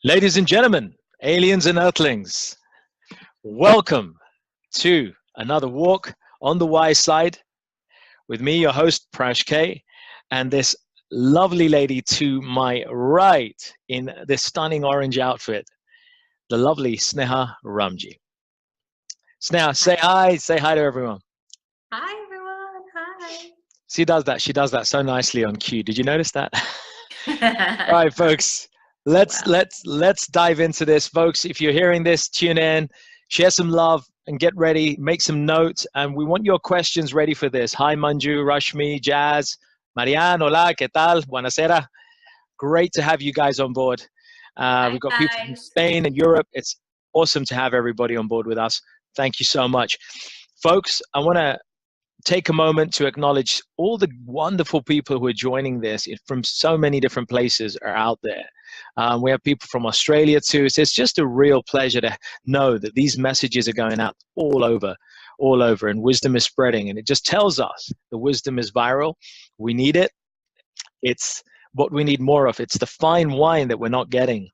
Ladies and gentlemen, aliens and earthlings, welcome to another walk on the wise side with me, your host, Prash K, and this lovely lady to my right in this stunning orange outfit, the lovely Sneha Ramji. Sneha, say hi to everyone. Hi everyone, hi. She does that so nicely on cue. Did you notice that? All right, folks. Let's dive into this, folks. If you're hearing this, tune in, share some love, and get ready. Make some notes, and we want your questions ready for this. Hi, Manju, Rashmi, Jazz, Marianne. Hola, ¿qué tal? Buonasera. Great to have you guys on board. Hi We've got people from guys. Spain and Europe. It's awesome to have everybody on board with us. Thank you so much, folks. I want to take a moment to acknowledge all the wonderful people who are joining this from so many different places are out there. We have people from Australia too. So it's just a real pleasure to know that these messages are going out all over, and wisdom is spreading. And it just tells us the wisdom is viral. We need it. It's what we need more of. It's the fine wine that we're not getting.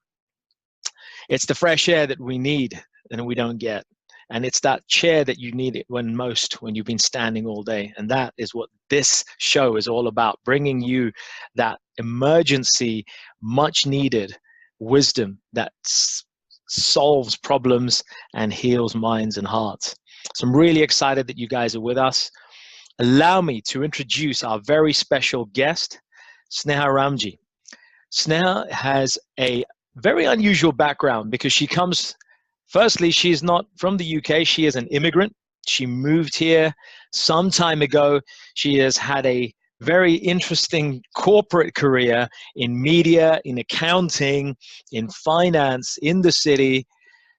It's the fresh air that we need and we don't get. And it's that chair that you need it when you've been standing all day. And that is what this show is all about, bringing you that emergency, much needed wisdom that solves problems and heals minds and hearts. So I'm really excited that you guys are with us. Allow me to introduce our very special guest, Sneha Ramji. Sneha has a very unusual background because she comes. Firstly, she's not from the UK. She is an immigrant. She moved here some time ago. She has had a very interesting corporate career in media, in accounting, in finance, in the city.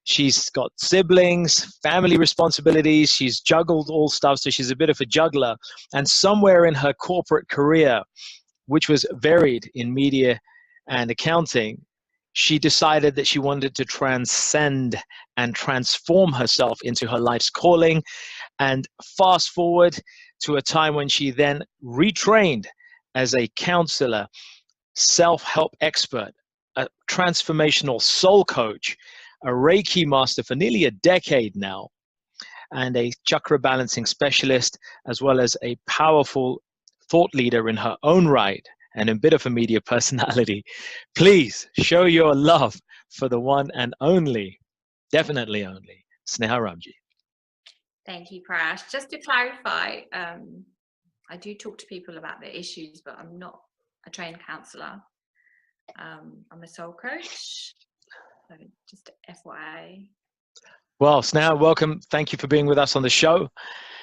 She's got siblings, family responsibilities. She's juggled all stuff, so she's a bit of a juggler. And somewhere in her corporate career, which was varied in media and accounting, she decided that she wanted to transcend and transform herself into her life's calling. And fast forward to a time when she then retrained as a counselor, self-help expert, a transformational soul coach, a Reiki master for nearly a decade now, and a chakra balancing specialist, as well as a powerful thought leader in her own right and a bit of a media personality. Please show your love for the one and only, definitely only, Sneha Ramji. Thank you, Prash. Just to clarify, I do talk to people about their issues, but I'm not a trained counsellor. I'm a soul coach. So just FYI. Well, Sneha, welcome. Thank you for being with us on the show.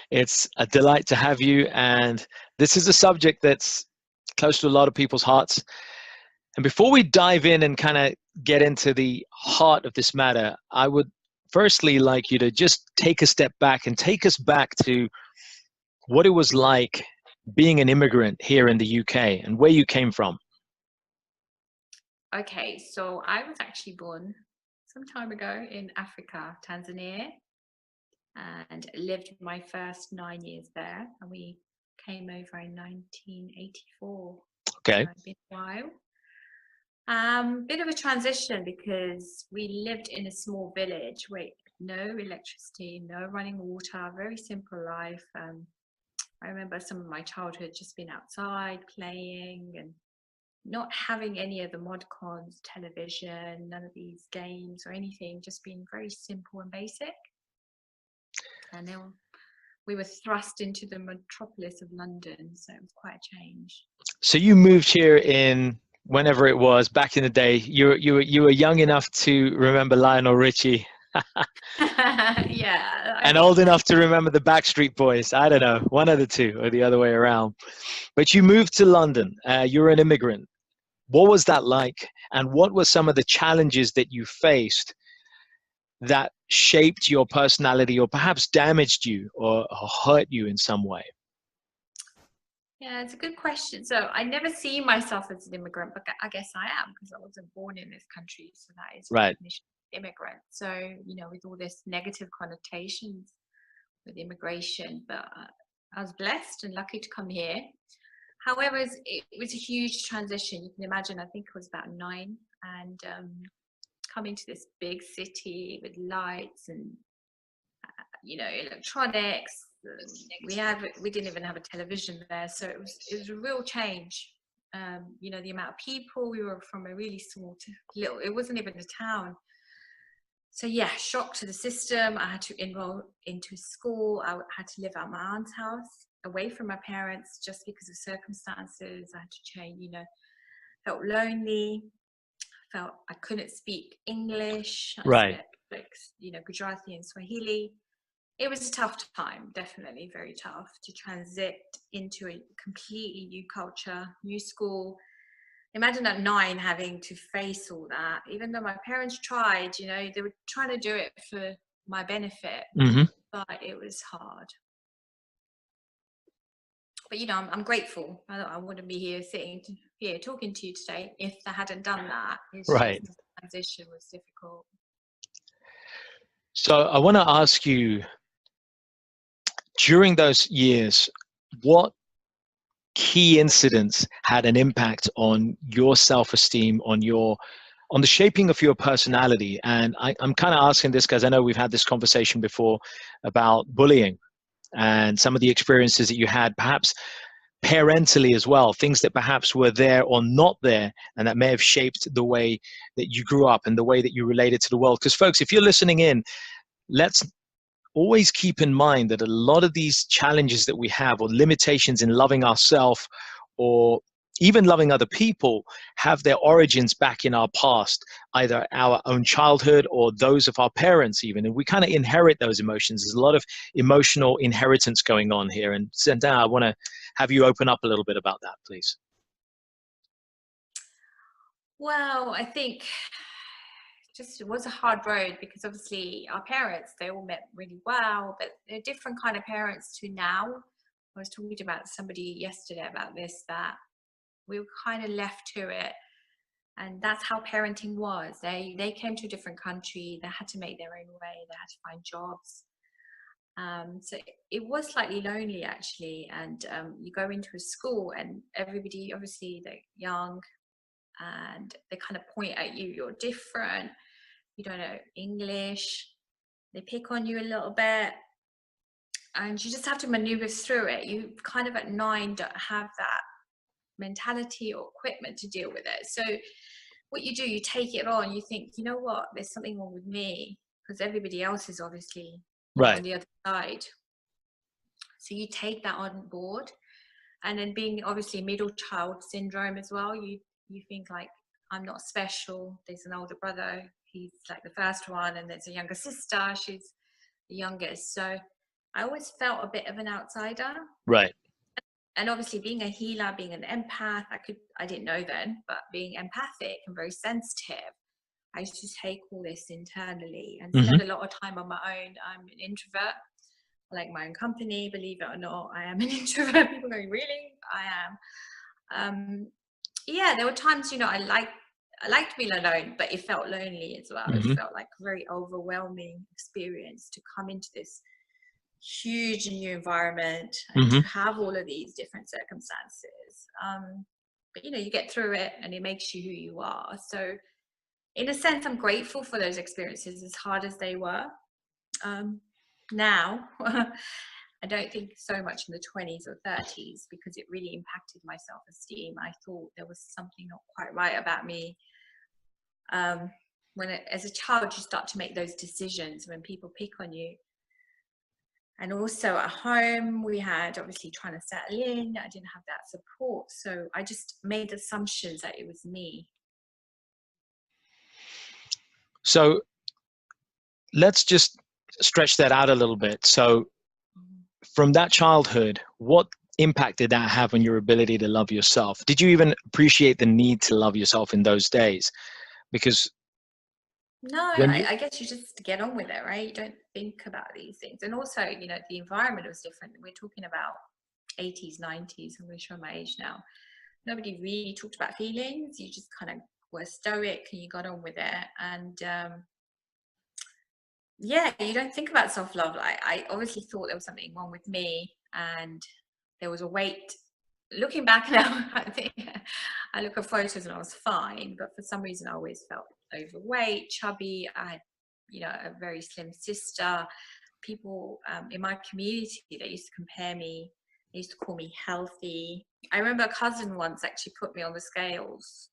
It's a delight to have you. And this is a subject that's close to a lot of people's hearts. And before we dive in and kind of get into the heart of this matter, I would firstly like you to just take a step back and take us back to what it was like being an immigrant here in the UK and where you came from. Okay, so I was actually born some time ago in Africa, Tanzania, and lived my first 9 years there. And we came over in 1984. Okay. So it's been a while. Bit of a transition because we lived in a small village with no electricity, no running water, very simple life. I remember some of my childhood just being outside playing and not having any of the mod cons, television, none of these games or anything, just being very simple and basic. And then we were thrust into the metropolis of London, so it was quite a change. So you moved here in whenever it was back in the day. You were young enough to remember Lionel Richie. Yeah. And old enough to remember the Backstreet Boys. I don't know, one of the two or the other way around. But you moved to London. You're an immigrant. What was that like? And what were some of the challenges that you faced that shaped your personality or perhaps damaged you or hurt you in some way? Yeah, it's a good question. So I never see myself as an immigrant, but I guess I am because I wasn't born in this country. So that is right. Definition of immigrant. So, with all this negative connotations with immigration, but I was blessed and lucky to come here. However, it was a huge transition. You can imagine, I think I was about 9 and coming to this big city with lights and electronics. We didn't even have a television there, so it was a real change. The amount of people. We were from a really small little. It wasn't even a town. So yeah, shock to the system. I had to enroll into school. I had to live at my aunt's house, away from my parents, just because of circumstances. I had to change. Felt lonely. Felt I couldn't speak English. I Right. spoke Gujarati and Swahili. It was a tough time, definitely very tough, to transit into a completely new culture, new school. Imagine at 9 having to face all that. Even though my parents tried, they were trying to do it for my benefit, Mm-hmm. but it was hard. But I'm grateful. I wouldn't be here sitting here talking to you today if I hadn't done that. It's Right. just the transition was difficult. So I want to ask you, during those years, what key incidents had an impact on your self-esteem, on the shaping of your personality? And I'm kind of asking this because I know we've had this conversation before about bullying and some of the experiences that you had, perhaps parentally as well, things that perhaps were there or not there, and that may have shaped the way that you grew up and the way that you related to the world. Because folks, if you're listening in, let's always keep in mind that a lot of these challenges that we have, or limitations in loving ourselves or even loving other people, have their origins back in our past, either our own childhood or those of our parents even. And we kind of inherit those emotions. There's a lot of emotional inheritance going on here. And Sneha, I want to have you open up a little bit about that, please. Well, I think it was a hard road, because obviously our parents, they all met really well, but they're different kind of parents to now. I was talking about somebody yesterday about this, that we were kind of left to it, and that's how parenting was. They came to a different country, they had to make their own way, they had to find jobs. So it was slightly lonely actually, and you go into a school and everybody, obviously they're young, and they kind of point at you, you're different, you don't know English, they pick on you a little bit, and you just have to maneuver through it. You kind of at 9 don't have that mentality or equipment to deal with it. So what you do, you take it on, you think, you know what, there's something wrong with me, because everybody else is obviously on the other side. So you take that on board. And then being obviously middle child syndrome as well, you think like, I'm not special, there's an older brother, he's like the first one, and there's a younger sister, she's the youngest. So I always felt a bit of an outsider. Right. And obviously being a healer, being an empath, I didn't know then, but being empathic and very sensitive, I used to take all this internally and spend a lot of time on my own. I'm an introvert. I like my own company, believe it or not. I am an introvert. People going, really? I am. Yeah, there were times, I liked being alone, but it felt lonely as well. It felt like a very overwhelming experience to come into this huge new environment and to have all of these different circumstances. But you get through it, and it makes you who you are. So in a sense, I'm grateful for those experiences, as hard as they were. Now, I don't think so much in the 20s or 30s, because it really impacted my self-esteem. I thought there was something not quite right about me. As a child, you start to make those decisions when people pick on you. And also at home, we had obviously trying to settle in. I didn't have that support. So I just made assumptions that it was me. So let's just stretch that out a little bit. So from that childhood, what impact did that have on your ability to love yourself? Did you even appreciate the need to love yourself in those days? Because no, I guess you just get on with it, right? You don't think about these things. And also, the environment was different. We're talking about 80s, 90s. I'm going to show my age now. Nobody really talked about feelings. You just kind of were stoic and you got on with it. And yeah, you don't think about self-love. I obviously thought there was something wrong with me, and there was a weight. Looking back now, I think I look at photos and I was fine, but for some reason I always felt overweight, chubby. I had, a very slim sister. People in my community, they used to compare me. They used to call me healthy. I remember a cousin once actually put me on the scales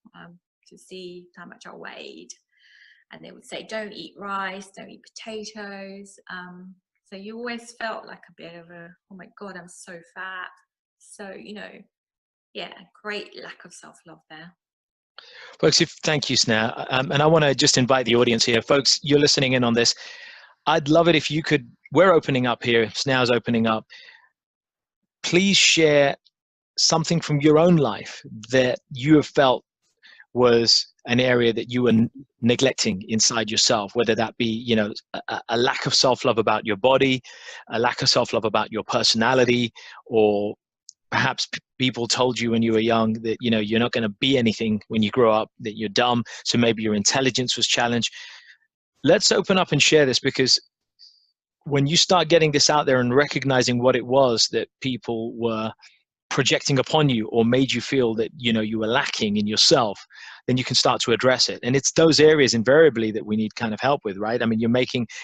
to see how much I weighed. And they would say, don't eat rice, don't eat potatoes. So you always felt like a bit of a, oh my God, I'm so fat. So, yeah, great lack of self-love there. Folks, thank you, Sneha. And I want to just invite the audience here. Folks, you're listening in on this. I'd love it if you could, we're opening up here, Sneha's opening up. Please share something from your own life that you have felt was an area that you were neglecting inside yourself, whether that be, a lack of self-love about your body, a lack of self-love about your personality, or perhaps people told you when you were young that, you're not going to be anything when you grow up, that you're dumb. So maybe your intelligence was challenged. Let's open up and share this, because when you start getting this out there and recognizing what it was that people were projecting upon you or made you feel that you were lacking in yourself, then you can start to address it. And it's those areas invariably that we need kind of help with, right? I mean,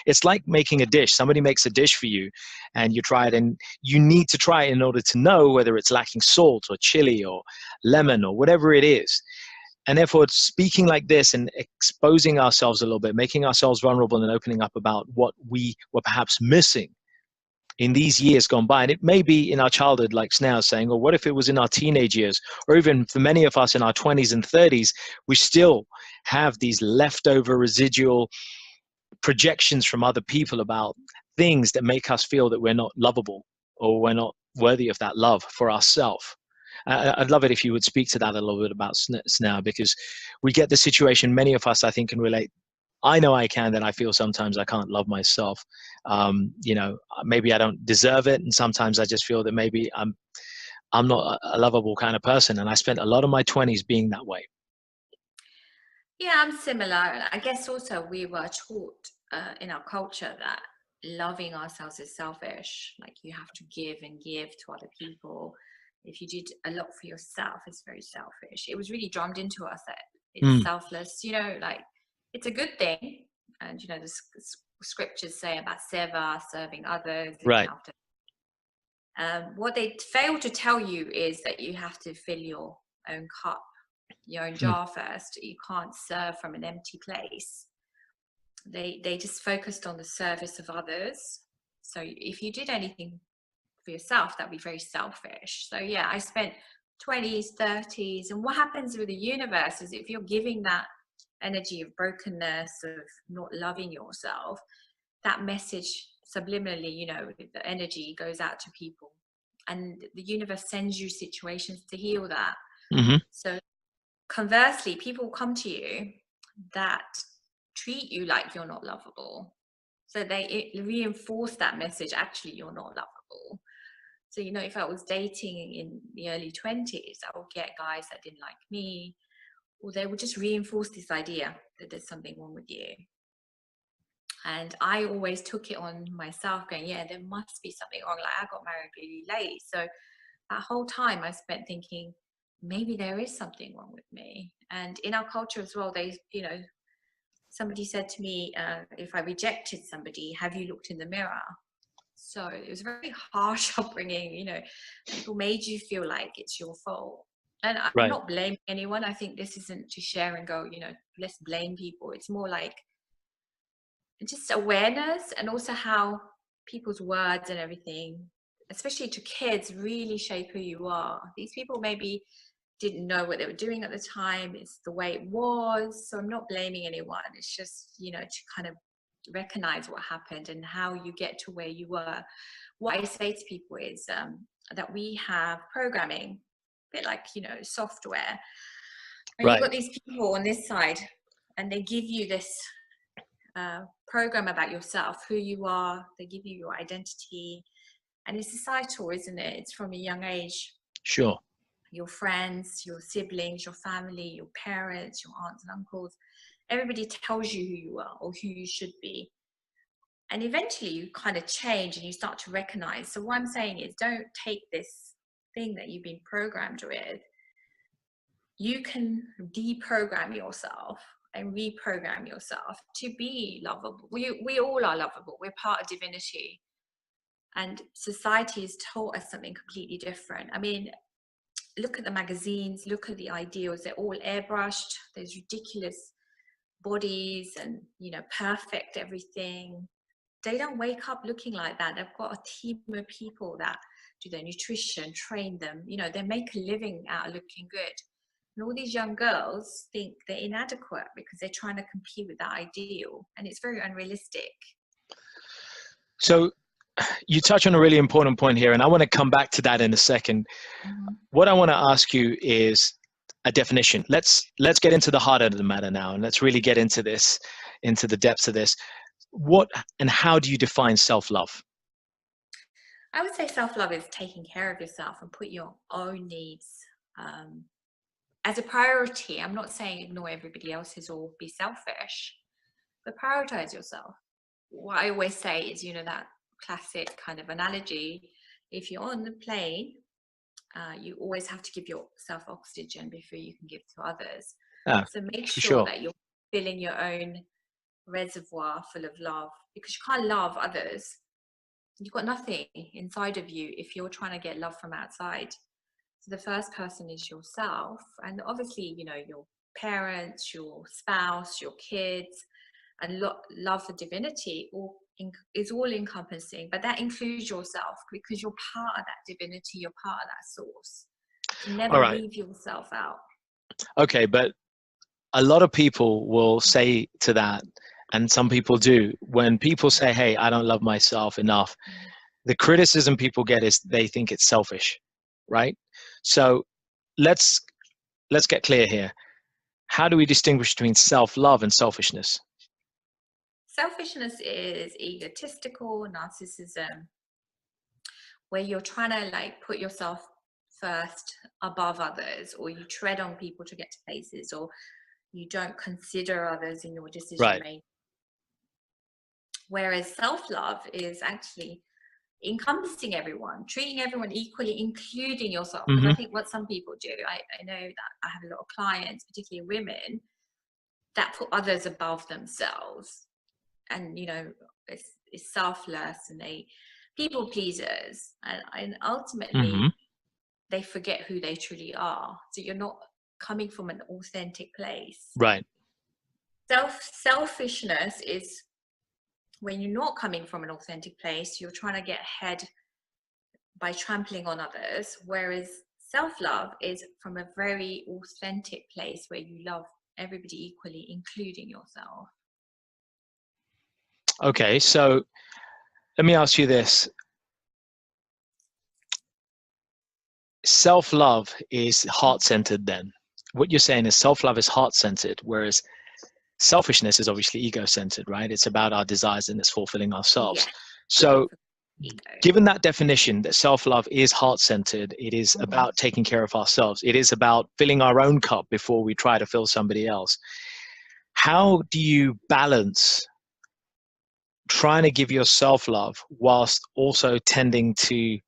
it's like making a dish. Somebody makes a dish for you and you try it, and you need to try it in order to know whether it's lacking salt or chili or lemon or whatever it is. And therefore, speaking like this and exposing ourselves a little bit, making ourselves vulnerable and opening up about what we were perhaps missing in these years gone by. And it may be in our childhood, like Sneha saying, or what if it was in our teenage years, or even for many of us in our 20s and 30s, we still have these leftover residual projections from other people about things that make us feel that we're not lovable or we're not worthy of that love for ourselves. I'd love it if you would speak to that a little bit about Sneha, because we get the situation, many of us, I think, can relate. I know I can, that I feel sometimes I can't love myself. Maybe I don't deserve it. And sometimes I just feel that maybe I'm not a lovable kind of person. And I spent a lot of my 20s being that way. Yeah, I'm similar. I guess also we were taught in our culture that loving ourselves is selfish. Like you have to give and give to other people. If you did a lot for yourself, it's very selfish. It was really drummed into us that it's selfless, like it's a good thing. And, the scriptures say about seva, serving others. Right. What they fail to tell you is that you have to fill your own cup, your own jar first. You can't serve from an empty place. They just focused on the service of others. So if you did anything for yourself, that'd be very selfish. So yeah, I spent 20s, 30s, and what happens with the universe is if you're giving that energy of brokenness, of not loving yourself, that message subliminally, the energy goes out to people, and the universe sends you situations to heal that. So conversely, people come to you that treat you like you're not lovable, so it reinforce that message, actually you're not lovable. So if I was dating in the early 20s, I would get guys that didn't like me, or they would just reinforce this idea that there's something wrong with you. And I always took it on myself, going, yeah, there must be something wrong. Like I got married really late, so that whole time I spent thinking maybe there is something wrong with me. And in our culture as well, somebody said to me, if I rejected somebody, have you looked in the mirror? So it was a very harsh upbringing. People made you feel like it's your fault. And I'm not blaming anyone. I think this isn't to share and go, let's blame people. It's more like just awareness, and also how people's words and everything, especially to kids, really shape who you are. These people maybe didn't know what they were doing at the time. It's the way it was. So I'm not blaming anyone. It's just, to kind of recognize what happened and how you get to where you were. What I say to people is that we have programming, a bit like, software. And you've got these people on this side, and they give you this program about yourself, who you are. They give you your identity, and it's societal, isn't it? It's from a young age. Sure. Your friends, your siblings, your family, your parents, your aunts and uncles, everybody tells you who you are or who you should be. And eventually you kind of change and you start to recognize. So what I'm saying is, don't take this thing that you've been programmed with. You can deprogram yourself and reprogram yourself to be lovable. We all are lovable. We're part of divinity. And society has taught us something completely different. I mean, look at the magazines, look at the ideals. They're all airbrushed. There's ridiculous bodies and, you know, perfect everything. They don't wake up looking like that. They've got a team of people that do their nutrition, train them. You know, they make a living out of looking good. And all these young girls think they're inadequate because they're trying to compete with that ideal. And it's very unrealistic. So you touch on a really important point here, and I want to come back to that in a second. What I want to ask you is a definition. Let's get into the heart of the matter now, and let's really get into this, into the depths of this. What and how do you define self-love? I would say self-love is taking care of yourself and put your own needs as a priority. I'm not saying ignore everybody else's or be selfish, but prioritize yourself. What I always say is, you know, that classic kind of analogy, if you're on the plane, you always have to give yourself oxygen before you can give to others. So make sure that you're filling your own reservoir full of love, because you can't love others. You've got nothing inside of you if you're trying to get love from outside. So the first person is yourself, and obviously, you know, your parents, your spouse, your kids, and love for divinity is all encompassing, but that includes yourself, because you're part of that divinity, you're part of that source. So never leave yourself out. Okay, but a lot of people will say to that, and some people do, when people say, hey, I don't love myself enough, the criticism people get is they think it's selfish, right? So let's get clear here. How do we distinguish between self-love and selfishness? Selfishness is egotistical narcissism, where you're trying to like put yourself first above others, or you tread on people to get to places, or you don't consider others in your decision making. Whereas self-love is actually encompassing everyone, treating everyone equally, including yourself. Because I think what some people do, I know that I have a lot of clients, particularly women, that put others above themselves. And, you know, it's selfless, and they people pleasers. And ultimately, they forget who they truly are. So you're not coming from an authentic place. Right. Selfishness is when you're not coming from an authentic place, you're trying to get ahead by trampling on others. Whereas self-love is from a very authentic place where you love everybody equally, including yourself. Okay, so let me ask you this. Self-love is heart-centered then. What you're saying is self-love is heart-centered, whereas selfishness is obviously ego-centered, right? It's about our desires and it's fulfilling ourselves. Yeah. So given that definition that self-love is heart-centered, it is about taking care of ourselves. It is about filling our own cup before we try to fill somebody else. How do you balance trying to give yourself love whilst also tending to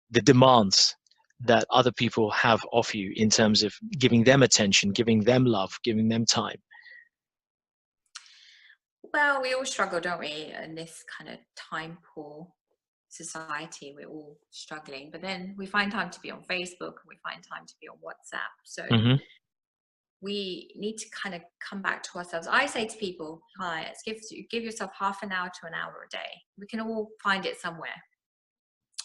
the demands that other people have of you in terms of giving them attention, giving them love, giving them time? Well, we all struggle, don't we, in this kind of time poor society. We're all struggling, but then we find time to be on Facebook, and we find time to be on WhatsApp. So we need to kind of come back to ourselves. I say to people, clients, give yourself half an hour to an hour a day. We can all find it somewhere.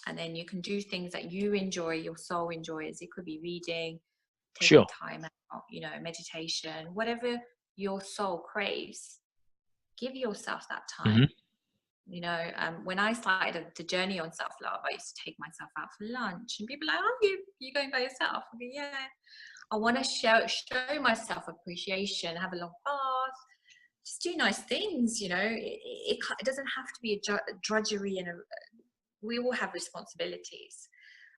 And then you can do things that you enjoy, your soul enjoys. It could be reading, taking time out, you know, meditation, whatever your soul craves. Give yourself that time. You know, when I started the journey on self-love, I used to take myself out for lunch, and people are like, oh, you going by yourself? I go, yeah. I want to show myself appreciation, have a long bath, just do nice things, you know. It doesn't have to be a drudgery, and we all have responsibilities.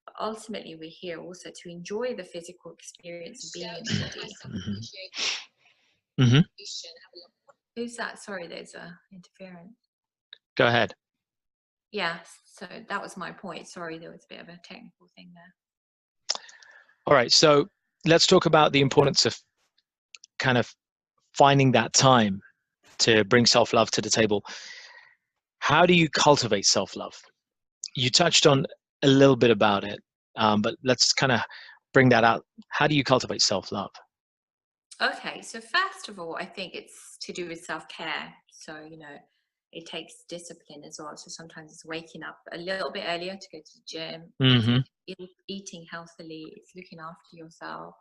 But ultimately, we're here also to enjoy the physical experience of being in the body. Who's that? Sorry, there's a interference. Go ahead. Yeah, so that was my point. Sorry, there was a bit of a technical thing there. All right, so let's talk about the importance of kind of finding that time to bring self-love to the table. How do you cultivate self-love? You touched on a little bit about it, but let's kind of bring that out. How do you cultivate self-love? Okay, so first of all, I think it's to do with self-care. So, it takes discipline as well. So sometimes it's waking up a little bit earlier to go to the gym. Mm-hmm. It's eating healthily. It's looking after yourself.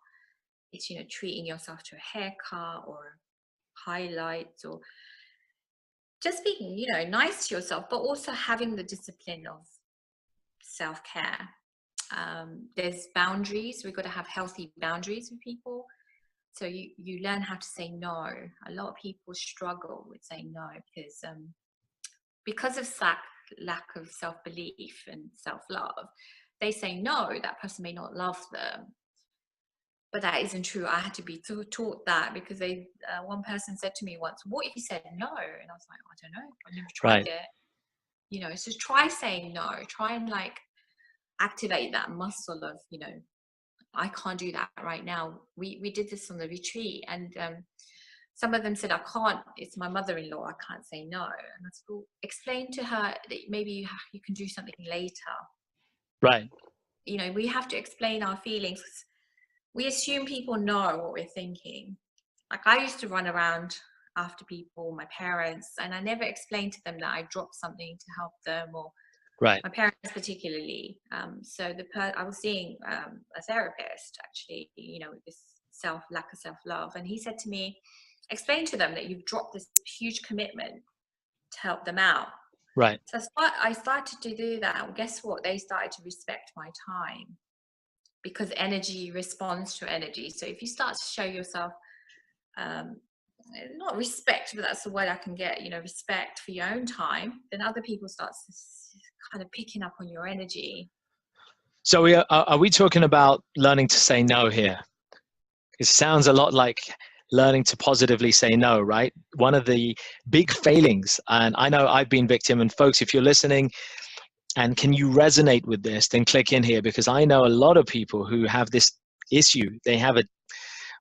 It's, treating yourself to a haircut or highlights, or just being, nice to yourself, but also having the discipline of self-care. There's boundaries. We've got to have healthy boundaries with people. So you learn how to say no. A lot of people struggle with saying no because of lack of self-belief and self-love. They say no, that person may not love them. But that isn't true. I had to be taught that, because one person said to me once, "What if you said no?" And I was like, "I don't know. I've never tried Right. it." So try saying no. Try and activate that muscle of, I can't do that right now. We did this on the retreat, and some of them said, "I can't. It's my mother-in-law. I can't say no." And I said, "Well, explain to her that maybe you can do something later." Right. We have to explain our feelings. We assume people know what we're thinking. Like, I used to run around after people, my parents, and I never explained to them that I dropped something to help them, or Right. my parents particularly. So I was seeing a therapist, actually, with this lack of self-love, and he said to me, explain to them that you've dropped this huge commitment to help them out. Right. So I started to do that. Well, guess what? They started to respect my time, because energy responds to energy. So if you start to show yourself, not respect, but that's the word I can get, respect for your own time, then other people start kind of picking up on your energy. So are we talking about learning to say no here? It sounds a lot like learning to positively say no, right? One of the big failings, and I know I've been victim, and folks, if you're listening and can you resonate with this, then click in here, because I know a lot of people who have this issue. They have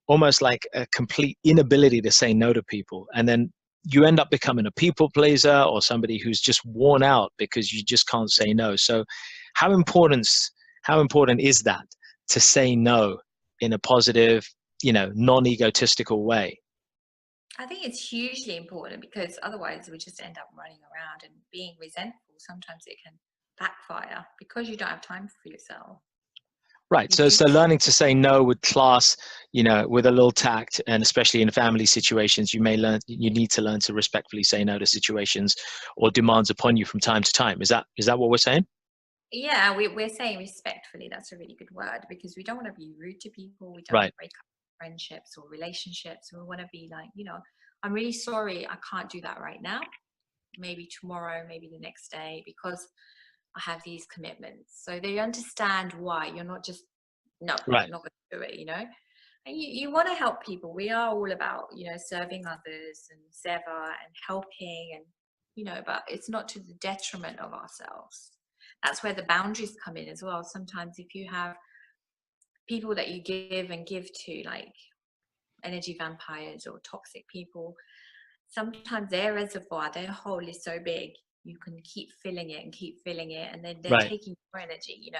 almost like a complete inability to say no to people. And then you end up becoming a people pleaser, or somebody who's just worn out because you just can't say no. So how important is that, to say no in a positive, non-egotistical way? I think it's hugely important, because otherwise we just end up running around and being resentful. Sometimes it can backfire because you don't have time for yourself. Right. You So, do. so learning to say no with class, with a little tact, and especially in family situations, you need to learn to respectfully say no to situations or demands upon you from time to time. Is that what we're saying? Yeah, we're saying respectfully. That's a really good word, because we don't want to be rude to people. We don't want Right. to break up friendships or relationships. We want to be like, I'm really sorry, I can't do that right now. Maybe tomorrow, maybe the next day, because I have these commitments. So they understand why you're not just, no, Right. I'm not going to do it, And you want to help people. We are all about, serving others and seva and helping, and, but it's not to the detriment of ourselves. That's where the boundaries come in as well. Sometimes if you have people that you give and give to, like energy vampires or toxic people, sometimes their reservoir, their hole is so big, you can keep filling it and keep filling it, and then they're Right. taking your energy.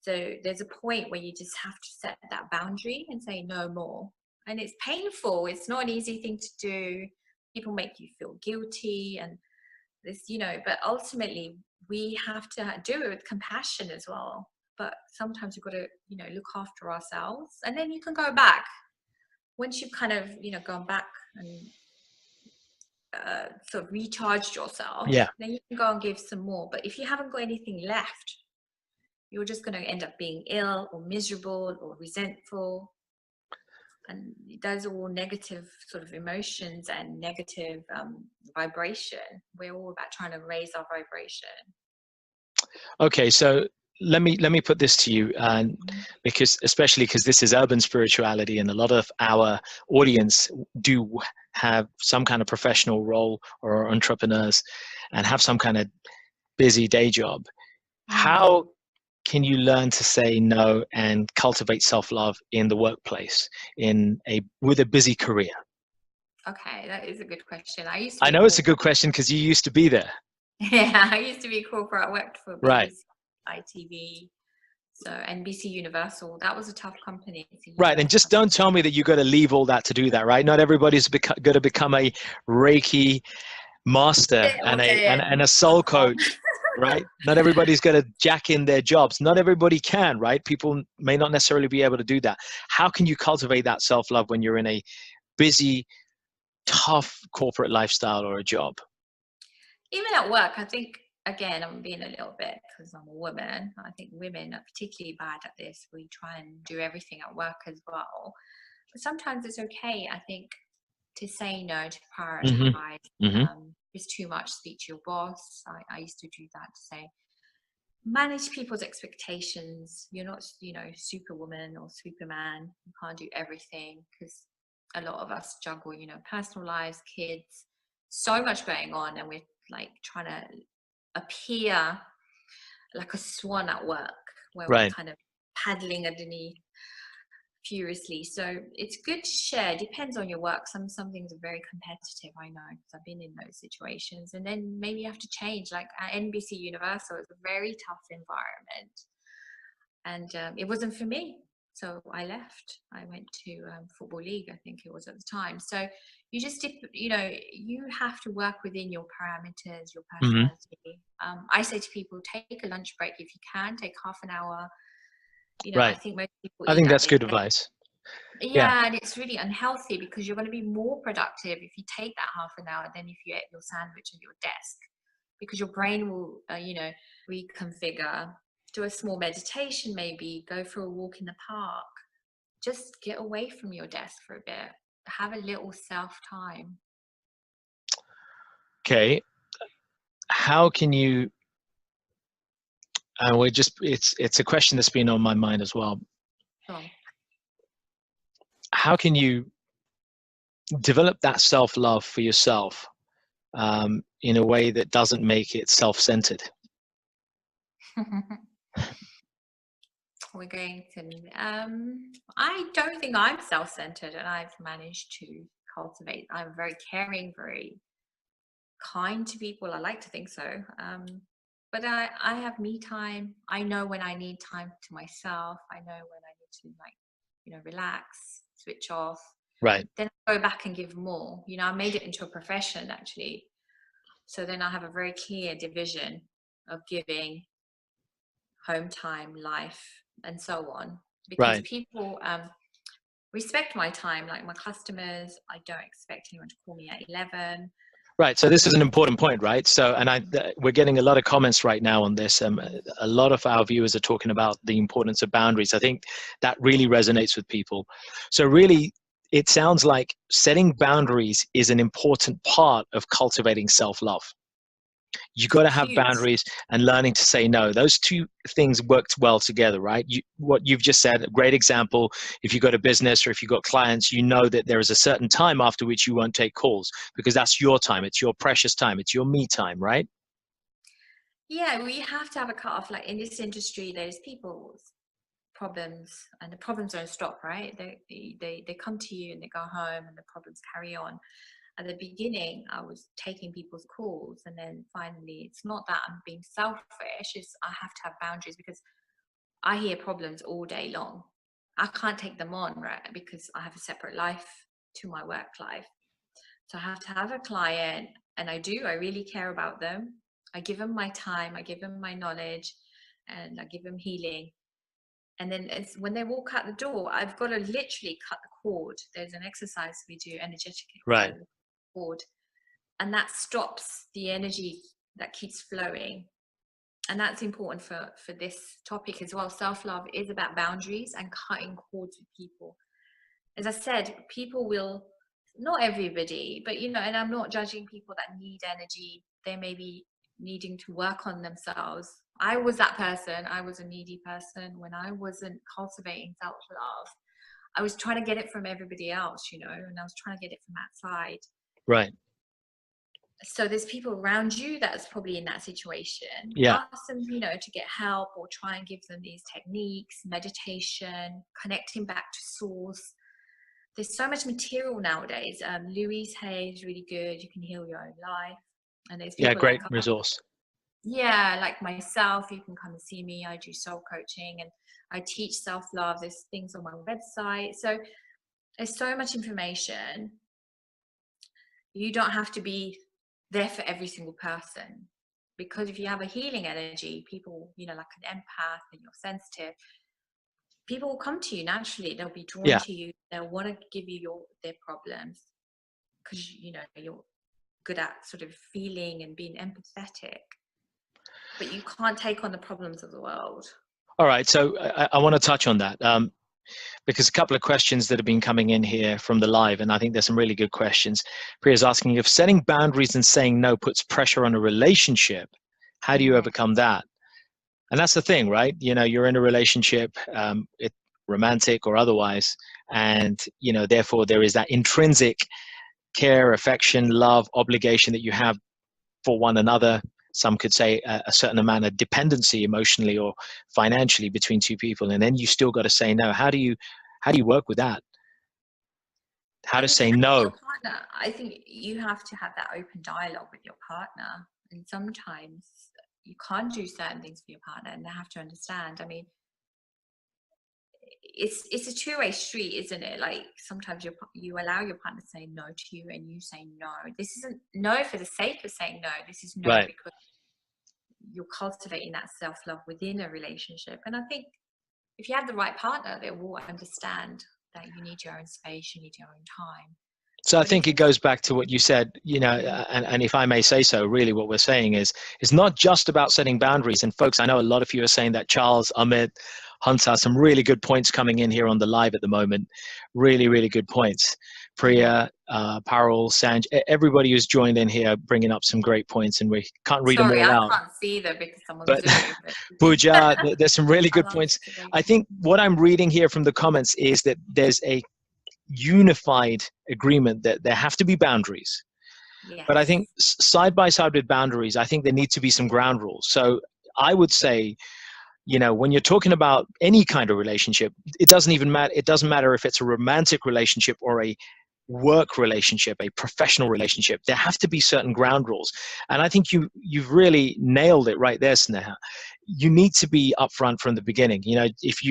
So there's a point where you just have to set that boundary and say no more. And it's painful. It's not an easy thing to do. People make you feel guilty and this, but ultimately we have to do it with compassion as well. But sometimes we've got to, look after ourselves, and then you can go back. Once you've kind of, gone back and sort of recharged yourself, Yeah. then you can go and give some more. But if you haven't got anything left, you're just going to end up being ill or miserable or resentful. And those are all negative sort of emotions and negative vibration. We're all about trying to raise our vibration. Okay. So let me put this to you, and especially because this is urban spirituality, and a lot of our audience do have some kind of professional role or are entrepreneurs and have some kind of busy day job. How can you learn to say no and cultivate self-love in the workplace with a busy career? Okay, that is a good question. I used to I be know it's a corporate. good question because you used to be there. Yeah, I used to be corporate. I worked for Right. BBC, ITV, so NBC Universal. That was a tough company. It's a Right. And US just don't tell me that you got to leave all that to do that, right? Not everybody's going to become a Reiki master and company. a soul coach, right? Not everybody's going to jack in their jobs. Not everybody can, right? People may not necessarily be able to do that. How can you cultivate that self-love when you're in a busy, tough corporate lifestyle or a job? Even at work, I think, again, I'm being a little bit, because I'm a woman, I think women are particularly bad at this. We try and do everything at work as well. But sometimes it's okay, I think, to say no, to Hmm. prioritize. Hmm. It's too much, speak to your boss. I used to do that, to say, manage people's expectations. You're not, superwoman or superman. You can't do everything, because a lot of us juggle, personal lives, kids, so much going on, and we're like trying to appear like a swan at work, where we're Right. kind of paddling underneath furiously. So it's good to share. Depends on your work. Some things are very competitive, I know, because I've been in those situations. And then maybe you have to change. Like at NBC Universal, it's a very tough environment, and it wasn't for me. So I left. I went to Football League, I think it was at the time. So you just, you have to work within your parameters, your Hmm. personality. I say to people, take a lunch break if you can, take half an hour. I Right. think most people I eat think at that's their good desk. advice. Yeah. Yeah, and it's really unhealthy, because you're going to be more productive if you take that half an hour than if you ate your sandwich at your desk, because your brain will, reconfigure. Do a small meditation, maybe go for a walk in the park. Just get away from your desk for a bit. Have a little self time. Okay. How can you, and it's a question that's been on my mind as well. So, How can you develop that self-love for yourself in a way that doesn't make it self-centered? we're going to. I don't think I'm self-centered, and I've managed to cultivate. I'm very caring, very kind to people. I like to think so. But I have me time. I know when I need time to myself. I know when I need to, like, relax, switch off. Right. Then I go back and give more. I made it into a profession, actually. So then I have a very clear division of giving, home time, life, and so on. Because Right. people respect my time, like my customers. I don't expect anyone to call me at 11. Right. So I this is don't. an important point, right? So, and we're getting a lot of comments right now on this. A lot of our viewers are talking about the importance of boundaries. I think that really resonates with people. So really, it sounds like setting boundaries is an important part of cultivating self-love. You got to have Huge. boundaries and learning to say no. Those two things worked well together, right? What you've just said, a great example. If you got a business or if you got clients, you know that there is a certain time after which you won't take calls because that's your time. It's your precious time. It's your me time, right? Yeah, we have to have a cut off. Like in this industry, there's people's problems, and the problems don't stop, right? They come to you and they go home, and the problems carry on. At the beginning, I was taking people's calls, and then finally, it's not that I'm being selfish. It's I have to have boundaries, because I hear problems all day long. I can't take them on, right? Because I have a separate life to my work life. So I have to have a client, and I do. I really care about them. I give them my time, I give them my knowledge, and I give them healing. And then it's when they walk out the door, I've got to literally cut the cord. There's an exercise we do, energetic Right. cord, and that stops the energy that keeps flowing. And that's important for this topic as well. Self-love is about boundaries and cutting cords with people. As I said, people will, not everybody, but and I'm not judging people that need energy. They may be needing to work on themselves. I was that person. I was a needy person when I wasn't cultivating self-love. I was trying to get it from everybody else, and I was trying to get it from outside. Right. So there's people around you that's probably in that situation. Yeah. Ask them, to get help, or try and give them these techniques, meditation, connecting back to source. there's so much material nowadays. Louise Hay is really good. You can heal your own life. And there's Yeah, people like great resource. yeah, like myself, you can come and see me. I do soul coaching and I teach self-love. There's things on my website. So there's so much information. You don't have to be there for every single person, because if you have a healing energy, people, you know, like an empath and you're sensitive, people will come to you naturally. They'll be drawn Yeah. to you. They'll want to give you their problems because, you know, you're good at sort of feeling and being empathetic. But you can't take on the problems of the world. All right. So I want to touch on that because a couple of questions that have been coming in here from the live, and I think there's some really good questions. Priya's asking, if setting boundaries and saying no puts pressure on a relationship, how do you overcome that? And that's the thing, right? You know, you're in a relationship, romantic or otherwise, and, you know, therefore there is that intrinsic care, affection, love, obligation that you have for one another. Some could say a certain amount of dependency emotionally or financially between two people, and then you still got to say no. How do you work with that? How I to think say your no? partner, I think you have to have that open dialogue with your partner. And sometimes you can't do certain things for your partner and they have to understand. I mean, it's a two-way street, isn't it? Like sometimes you allow your partner to say no to you and you say no. This isn't no for the sake of saying no. This is no Right. because you're cultivating that self-love within a relationship. And I think if you have the right partner, they will understand that you need your own space, you need your own time. So I But if think it you goes back to what you said, you know, and if I may say so, really what we're saying is it's not just about setting boundaries. And folks, I know a lot of you are saying that. Charles, Amit, Hunter, some really good points coming in here on the live at the moment. Really, really good points. Priya, Parul, Sanj, everybody who's joined in here bringing up some great points, and we can't read them sorry, all I out. can't see them because I'm on But Zoom. But Pooja, there's some really I good love points. I observation. think what I'm reading here from the comments is that there's a unified agreement that there have to be boundaries. But I Yes. think side by side with boundaries, I think there need to be some ground rules. So I would say, you know, when you're talking about any kind of relationship, it doesn't even matter. It doesn't matter if it's a romantic relationship or a work relationship, a professional relationship. There have to be certain ground rules. And I think you've really nailed it right there, Sneha. You need to be upfront from the beginning. You know, if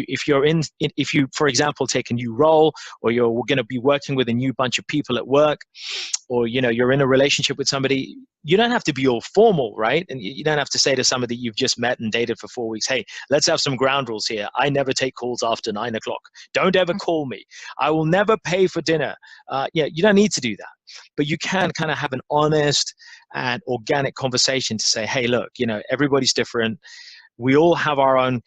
you, for example, take a new role, or you're going to be working with a new bunch of people at work, or, you know, you're in a relationship with somebody, you don't have to be all formal, right? And you don't have to say to somebody you've just met and dated for 4 weeks, hey, let's have some ground rules here. I never take calls after 9 o'clock. Don't ever call me. I will never pay for dinner. Yeah, you don't need to do that. But you can kind of have an honest and organic conversation to say, hey, look, you know, everybody's different. We all have our own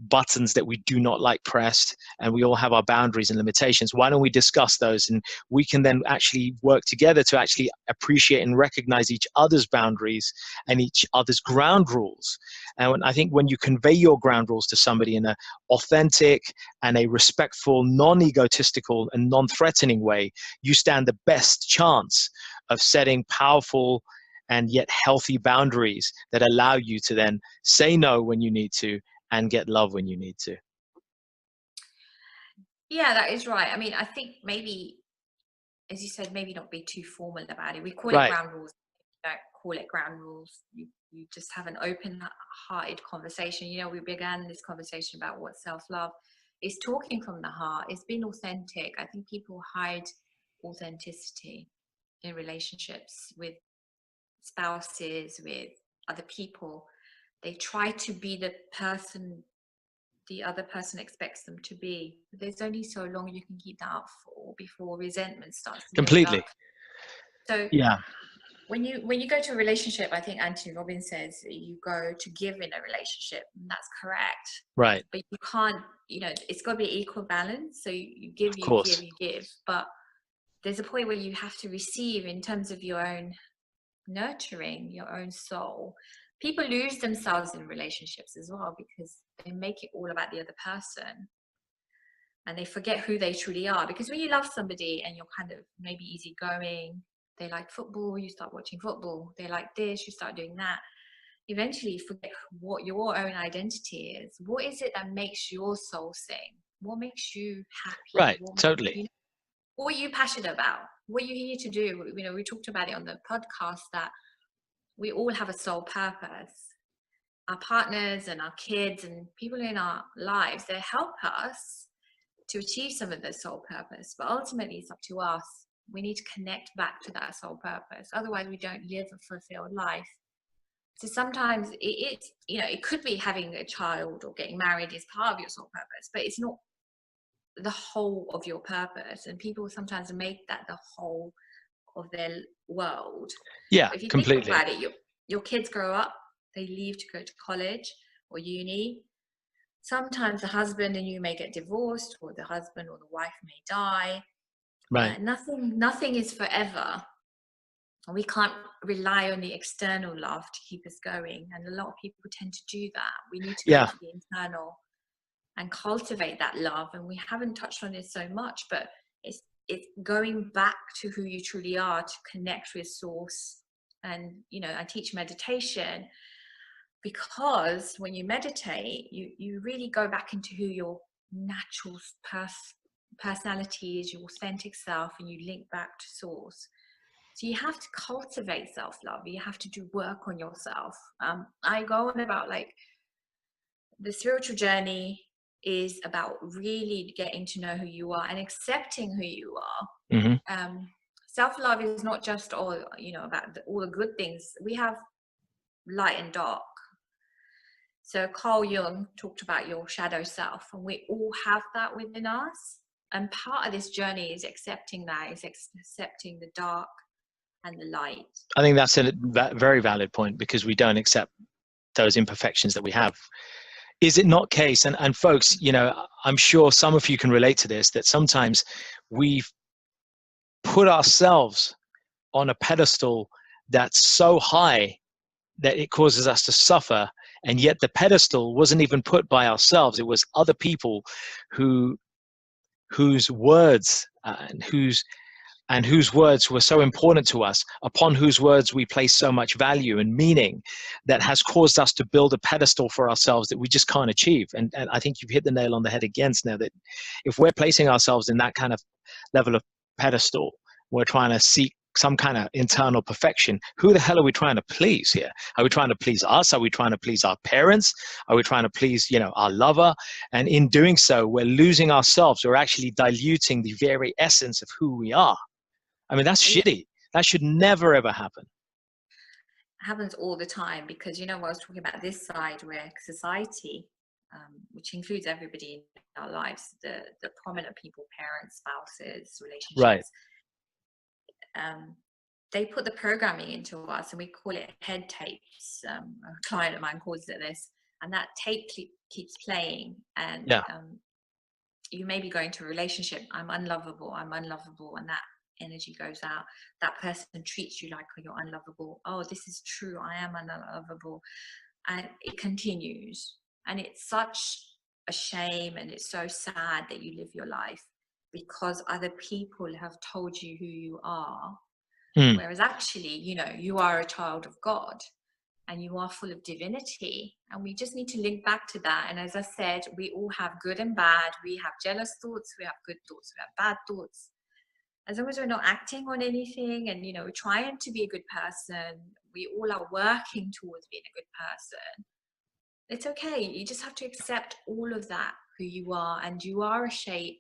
buttons that we do not like pressed, and we all have our boundaries and limitations. Why don't we discuss those, and we can then actually work together to actually appreciate and recognize each other's boundaries and each other's ground rules. And I think when you convey your ground rules to somebody in an authentic and a respectful, non-egotistical and non-threatening way, you stand the best chance of setting powerful and yet healthy boundaries that allow you to then say no when you need to and get love when you need to. Yeah, that is right. I mean, I think maybe, as you said, maybe not be too formal about it. We call it Right. ground rules. You don't call it ground rules. You just have an open-hearted conversation. You know, we began this conversation about what self-love is, talking from the heart. It's being authentic. I think people hide authenticity in relationships with spouses, with other people. They try to be the person the other person expects them to be. There's only so long you can keep that up for before resentment starts to build up. Completely. So Yeah. when you go to a relationship, I think Anthony Robbins says you go to give in a relationship, and that's correct. Right. But you can't, you know, it's got to be equal balance. So you give, Of you give, course. you give. But there's a point where you have to receive in terms of your own nurturing, your own soul. People lose themselves in relationships as well because they make it all about the other person and they forget who they truly are. Because when you love somebody and you're kind of maybe easygoing, they like football, you start watching football. They like this, you start doing that. Eventually you forget what your own identity is. What is it that makes your soul sing? What makes you happy? Right. Totally. what are you passionate about? What are you here to do? You know, we talked about it on the podcast that we all have a soul purpose. Our partners and our kids and people in our lives, they help us to achieve some of the soul purpose, but ultimately it's up to us. We need to connect back to that soul purpose. Otherwise we don't live a fulfilled life. So sometimes it's, you know, it could be having a child or getting married is part of your soul purpose, but it's not the whole of your purpose. And people sometimes make that the whole of their world. Yeah, But if you think completely. about it, your kids grow up, they leave to go to college or uni. Sometimes the husband and you may get divorced, or the husband or the wife may die. Right. Nothing is forever. We can't rely on the external love to keep us going, and a lot of people tend to do that. We need to go to the internal and cultivate that love. And we haven't touched on this so much, but it's going back to who you truly are, to connect with source. And you know, I teach meditation because when you meditate, you really go back into who your natural personality is, your authentic self, and you link back to source. So you have to cultivate self-love. You have to do work on yourself. I go on about like the spiritual journey is about really getting to know who you are and accepting who you are. Mm-hmm. Self-love is not just all, you know, about all the good things. We have light and dark. So Carl Jung talked about your shadow self, and we all have that within us. And part of this journey is accepting that, is accepting the dark and the light. I think that's a very valid point, because we don't accept those imperfections that we have. Is it not case, and folks, you know, I'm sure some of you can relate to this, that sometimes we've put ourselves on a pedestal that's so high that it causes us to suffer, and yet the pedestal wasn't even put by ourselves. It was other people whose words and whose words were so important to us, upon whose words we place so much value and meaning, that has caused us to build a pedestal for ourselves that we just can't achieve. And I think you've hit the nail on the head again, Sneha, that if we're placing ourselves in that kind of level of pedestal, we're trying to seek some kind of internal perfection. Who the hell are we trying to please here? Are we trying to please us? Are we trying to please our parents? Are we trying to please, you know, our lover? And in doing so, we're losing ourselves. We're actually diluting the very essence of who we are. I mean, that's shitty. That should never, ever happen. It happens all the time, because, you know, I was talking about this side where society, which includes everybody in our lives, the prominent people, parents, spouses, relationships, right. They put the programming into us, and we call it head tapes. A client of mine calls it this, and that tape keeps playing. And you may be going to a relationship, I'm unlovable, and that energy goes out. That person treats you like, oh, you're unlovable. Oh, this is true, I am unlovable. And it continues. And it's such a shame, and it's so sad that you live your life because other people have told you who you are. Whereas actually, you know, you are a child of God and you are full of divinity. And we just need to link back to that. And as I said, we all have good and bad. We have jealous thoughts, we have good thoughts, we have bad thoughts. As long as we're not acting on anything, and, you know, we're trying to be a good person, we all are working towards being a good person, it's okay. You just have to accept all of that, who you are, and you are a shape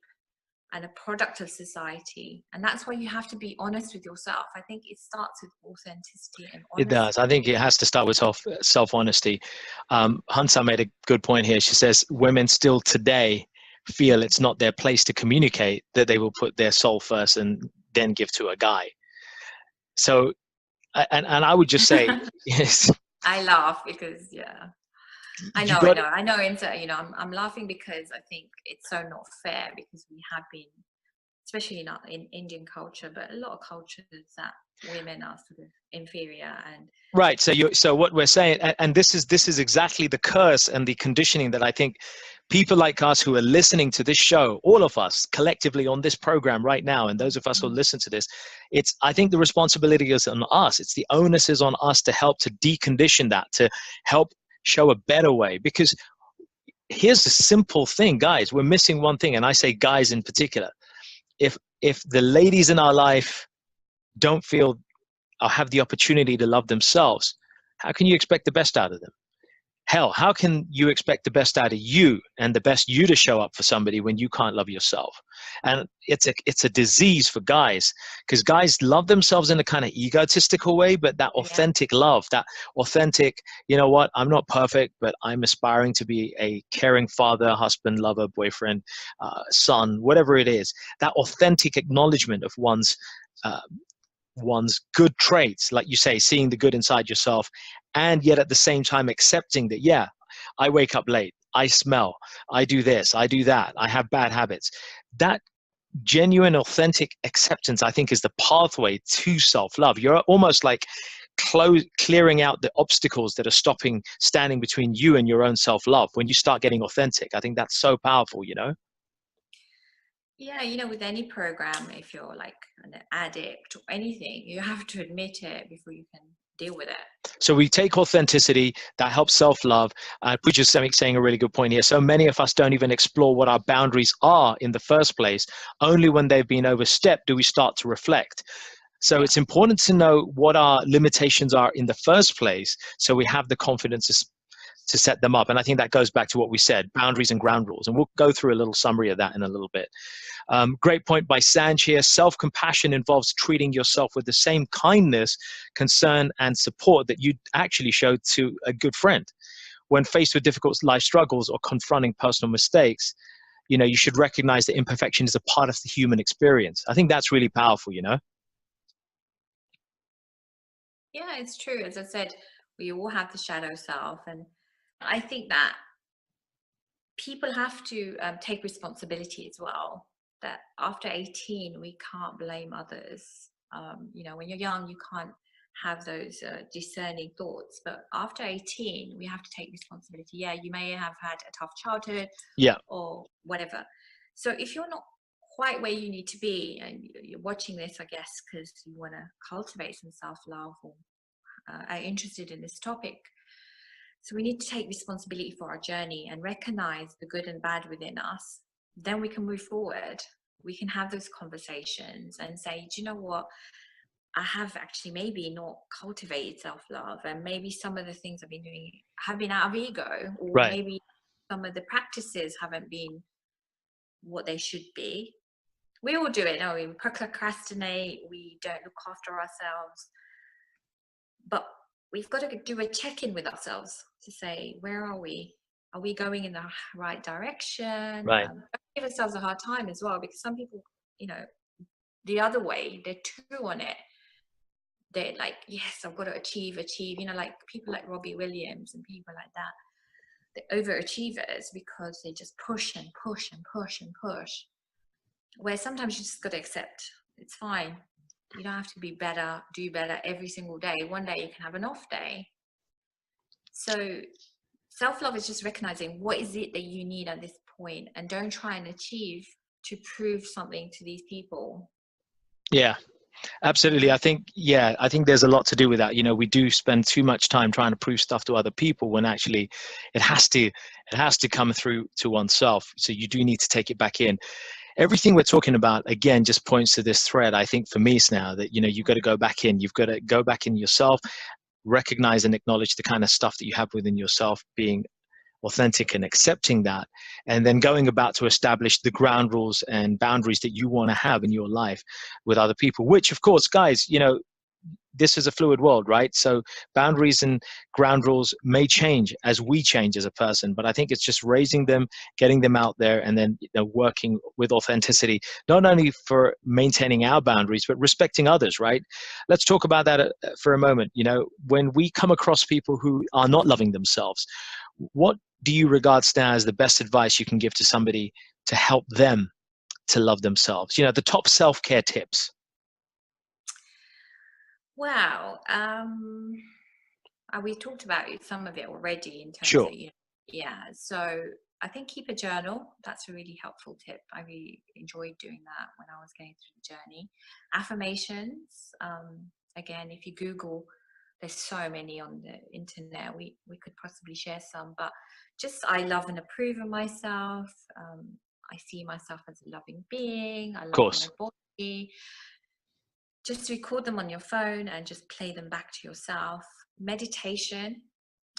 and a product of society. And that's why you have to be honest with yourself. I think it starts with authenticity and honesty. It does. I think it has to start with self-honesty. Hansa made a good point here. She says women still today feel it's not their place to communicate, that they will put their soul first and then give to a guy. So, and I would just say, yes. I laugh because, I know. You know, I'm laughing because I think it's so not fair, because we have been, especially not in Indian culture, but a lot of cultures, that women are sort of inferior. And right. So what we're saying, and this is exactly the curse and the conditioning that I think people like us who are listening to this show, all of us collectively on this program right now, and those of us who listen to this, I think the responsibility is on us. It's the onus is on us to help to decondition that, to help show a better way. Because here's the simple thing, guys, we're missing one thing, and I say guys in particular. If if the ladies in our life don't feel or have the opportunity to love themselves, how can you expect the best out of them? Hell, how can you expect the best out of you and the best you to show up for somebody when you can't love yourself? And it's a disease for guys, because guys love themselves in a kind of egotistical way, but that Yeah. authentic love, that authentic, you know what, I'm not perfect, but I'm aspiring to be a caring father, husband, lover, boyfriend, son, whatever it is. That authentic acknowledgement of uh, one's good traits, like you say, seeing the good inside yourself, and yet at the same time accepting that, yeah, I wake up late, I smell, I do this, I do that, I have bad habits. That genuine, authentic acceptance, I think, is the pathway to self-love. You're almost like clearing out the obstacles that are standing between you and your own self-love. When you start getting authentic, I think that's so powerful, you know? Yeah, with any program, if you're like an addict or anything, you have to admit it before you can deal with it. So we take authenticity, that helps self-love. Which is saying a really good point here. So many of us don't even explore what our boundaries are in the first place. Only when they've been overstepped do we start to reflect. So Yeah. it's important to know what our limitations are in the first place, so we have the confidence to set them up. And I think that goes back to what we said, boundaries and ground rules. And we'll go through a little summary of that in a little bit. Great point by Sanj here. Self-compassion involves treating yourself with the same kindness, concern, and support that you actually showed to a good friend. When faced with difficult life struggles or confronting personal mistakes, you should recognize that imperfection is a part of the human experience. I think that's really powerful, you know? Yeah, it's true. As I said, we all have the shadow self. And I think that people have to take responsibility as well. That after 18, we can't blame others. When you're young, you can't have those discerning thoughts. But after 18, we have to take responsibility. Yeah, you may have had a tough childhood Yeah. or whatever. So if you're not quite where you need to be, and you're watching this, I guess, because you want to cultivate some self-love or are interested in this topic, so we need to take responsibility for our journey and recognize the good and bad within us. Then we can move forward. We can have those conversations and say, do you know what? I have actually maybe not cultivated self-love, and maybe some of the things I've been doing have been out of ego, or Right. maybe some of the practices haven't been what they should be. We all do it, no? We procrastinate, we don't look after ourselves, but we've got to do a check-in with ourselves to say, where are we? Are we going in the right direction? Right. Don't give ourselves a hard time as well, because some people, you know, the other way, they're too on it. They're like, yes, I've got to achieve, like people like Robbie Williams and people like that. They're overachievers because they just push and push and push and push. Where sometimes you just got to accept it's fine. You don't have to be better, do better every single day. One day you can have an off day. So self-love is just recognizing what is it that you need at this point, and don't try and achieve to prove something to these people. Yeah. Absolutely. I think there's a lot to do with that. We do spend too much time trying to prove stuff to other people when actually it has to come through to oneself. So you do need to take it back in. Everything we're talking about, again, just points to this thread, I think, for me now, that, you've got to go back in. You've got to go back in yourself, recognize and acknowledge the kind of stuff that you have within yourself, being authentic and accepting that, and then going about to establish the ground rules and boundaries that you want to have in your life with other people, which, of course, guys, this is a fluid world, right? So boundaries and ground rules may change as we change as a person, but I think it's just raising them, getting them out there, and then working with authenticity, not only for maintaining our boundaries, but respecting others, right? Let's talk about that for a moment. When we come across people who are not loving themselves, what do you regard, Stan, as the best advice you can give to somebody to help them to love themselves? The top self-care tips. Wow. We talked about some of it already in terms Sure. of, yeah. So I think keep a journal. That's a really helpful tip. I really enjoyed doing that when I was going through the journey. Affirmations. Again, if you Google, there's so many on the internet. We could possibly share some, but just I love and approve of myself. I see myself as a loving being. I Of love my course. body. Just record them on your phone and just play them back to yourself. Meditation.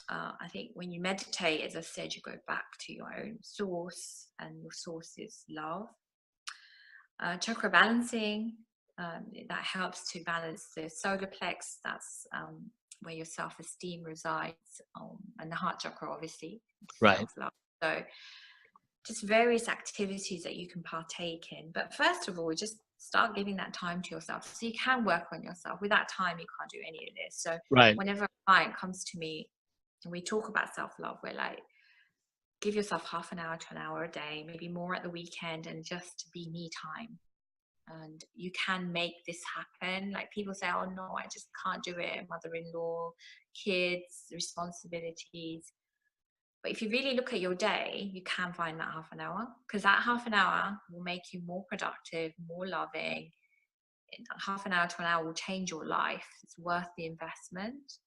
I think when you meditate, as I said, you go back to your own source, and your source is love. Chakra balancing, that helps to balance the solar plex. That's where your self-esteem resides, and the heart chakra, obviously, Right. self-love. So just various activities that you can partake in. But first of all, just start giving that time to yourself, so you can work on yourself. Without time, you can't do any of this. So Right. whenever a client comes to me and we talk about self-love, we're like, give yourself half an hour to an hour a day, maybe more at the weekend, and just be me time. And you can make this happen. Like, people say, oh no, I just can't do it, mother-in-law, kids, responsibilities. But if you really look at your day, you can find that half an hour, because that half an hour will make you more productive, more loving. Half an hour to an hour will change your life. It's worth the investment.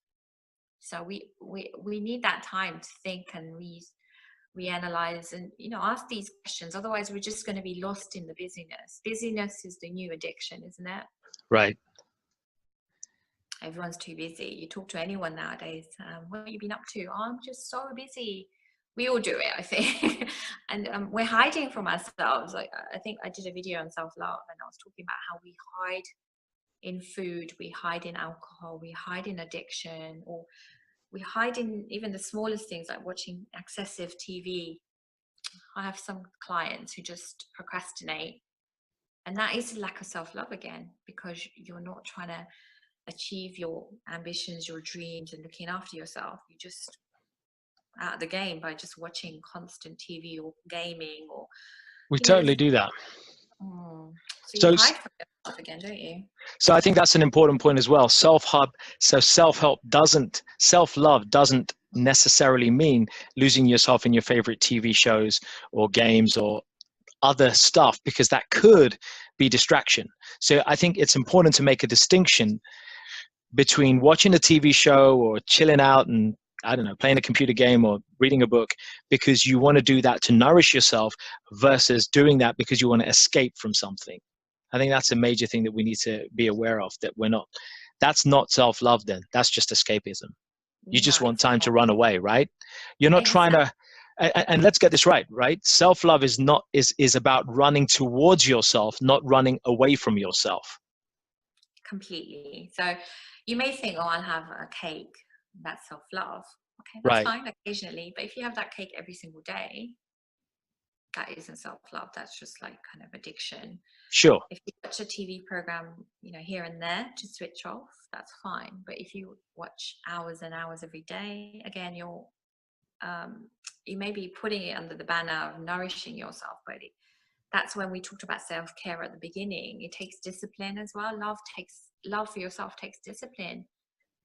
So we need that time to think and reanalyze and, ask these questions. Otherwise, we're just going to be lost in the busyness. Busyness is the new addiction, isn't it? Right. Everyone's too busy. You talk to anyone nowadays, what have you been up to? Oh, I'm just so busy. We all do it, I think. And we're hiding from ourselves. Like, I think I did a video on self-love, and I was talking about how we hide in food, we hide in alcohol, we hide in addiction, or we hide in even the smallest things, like watching excessive TV. I have some clients who just procrastinate, and that is a lack of self-love again, because you're not trying to achieve your ambitions, your dreams, and looking after yourself. You just out of the game by just watching constant TV or gaming, or We totally do that. So you hide from yourself again, don't you? So I think that's an important point as well. Self-love doesn't necessarily mean losing yourself in your favorite TV shows or games or other stuff, because that could be distraction. So I think it's important to make a distinction between watching a TV show or chilling out and, I don't know, playing a computer game or reading a book because you want to do that to nourish yourself, versus doing that because you want to escape from something. I think that's a major thing that we need to be aware of, that that's not self-love then. That's just escapism. You just want time to run away, right? You're not trying to, and let's get this right? Self-love is about running towards yourself, not running away from yourself. Completely. So you may think, oh, I'll have a cake. That's self-love. Okay, that's fine occasionally. But if you have that cake every single day, that isn't self-love. That's just like kind of addiction. Sure. If you watch a TV program, here and there to switch off, that's fine. But if you watch hours and hours every day, again, you may be putting it under the banner of nourishing yourself, but that's when we talked about self-care at the beginning. It takes discipline as well. Love for yourself takes discipline.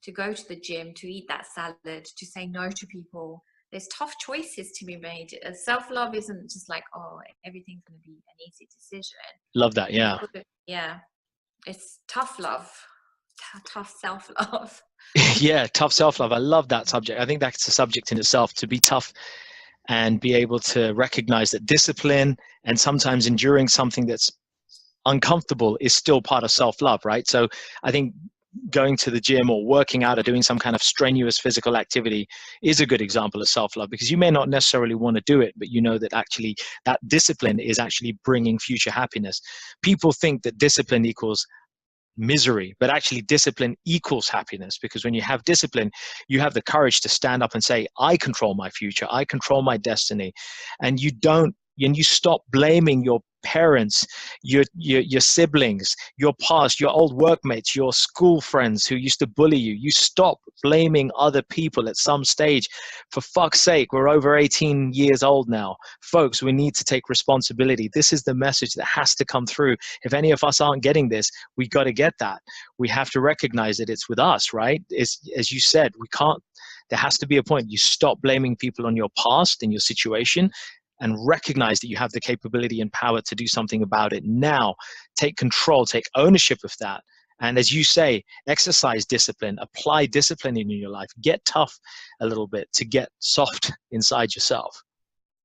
To go to the gym, to eat that salad, to say no to people. There's tough choices to be made. Self-love isn't just like, oh, everything's going to be an easy decision. Love that, yeah. Yeah. It's tough love, tough self-love. Yeah, tough self-love. I love that subject. I think that's a subject in itself, to be tough and be able to recognize that discipline and sometimes enduring something that's uncomfortable is still part of self-love, right? So I think going to the gym or working out or doing some kind of strenuous physical activity is a good example of self-love, because you may not necessarily want to do it, but you know that actually that discipline is actually bringing future happiness. People think that discipline equals misery, but actually discipline equals happiness, because when you have discipline, you have the courage to stand up and say, I control my future, I control my destiny. And you stop blaming your parents, your siblings, your past, your old workmates, your school friends who used to bully you. You stop blaming other people at some stage. For fuck's sake, we're over 18 years old now. Folks, we need to take responsibility. This is the message that has to come through. If any of us aren't getting this, we got to get that. We have to recognize that it's with us, right? As you said, there has to be a point. You stop blaming people on your past and your situation, and recognize that you have the capability and power to do something about it now. Take control, take ownership of that. And as you say, exercise discipline, apply discipline in your life, get tough a little bit to get soft inside yourself.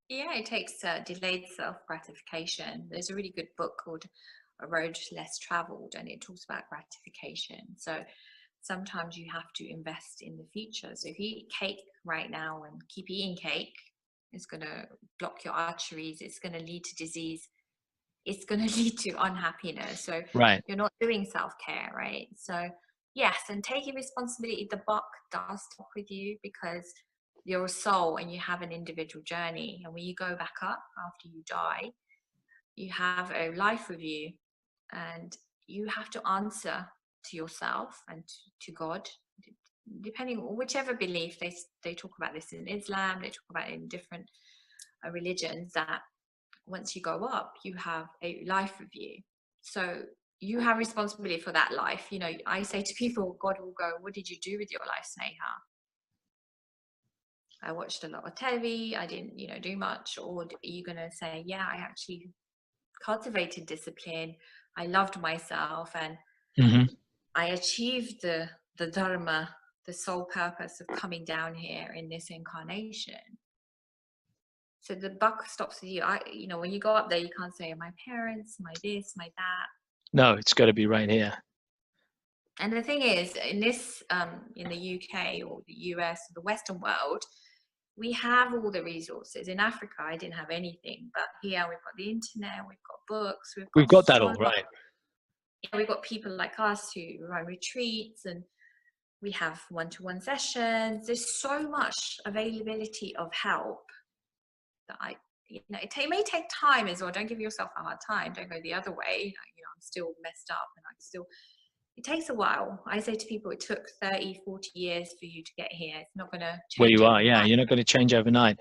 Yeah, it takes delayed self-gratification. There's a really good book called a road less traveled, and it talks about gratification. So sometimes you have to invest in the future. So if you eat cake right now and keep eating cake, it's going to block your arteries, it's going to lead to disease, it's going to lead to unhappiness. So Right. you're not doing self-care, right? So yes, and taking responsibility, the buck does stop with you, because you're a soul and you have an individual journey. And when you go back up after you die, you have a life review, and you have to answer to yourself and to God, depending on whichever belief. They talk about this in Islam, they talk about it in different religions, that once you go up, you have a life review. So you have responsibility for that life. You know, I say to people, God will go, what did you do with your life, Sneha? I watched a lot of TV, I didn't, do much. Or are you going to say, yeah, I actually cultivated discipline, I loved myself, and Hmm. I achieved the dharma, the sole purpose of coming down here in this incarnation. So the buck stops with you. When you go up there, you can't say, my parents, my this, my that. No, it's got to be right here. And the thing is, in this, in the UK or the US or the Western world, we have all the resources. In Africa, I didn't have anything, but here we've got the internet, we've got books, we've We've got got that so all much. right. We've got people like us who run retreats, and we have one-to-one sessions. There's so much availability of help that it may take time as well. Don't give yourself a hard time. Don't go the other way. I'm still messed up, and it takes a while. I say to people, it took 30, 40 years for you to get here. It's not going to Where change you are, overnight. yeah, you're not going to change overnight.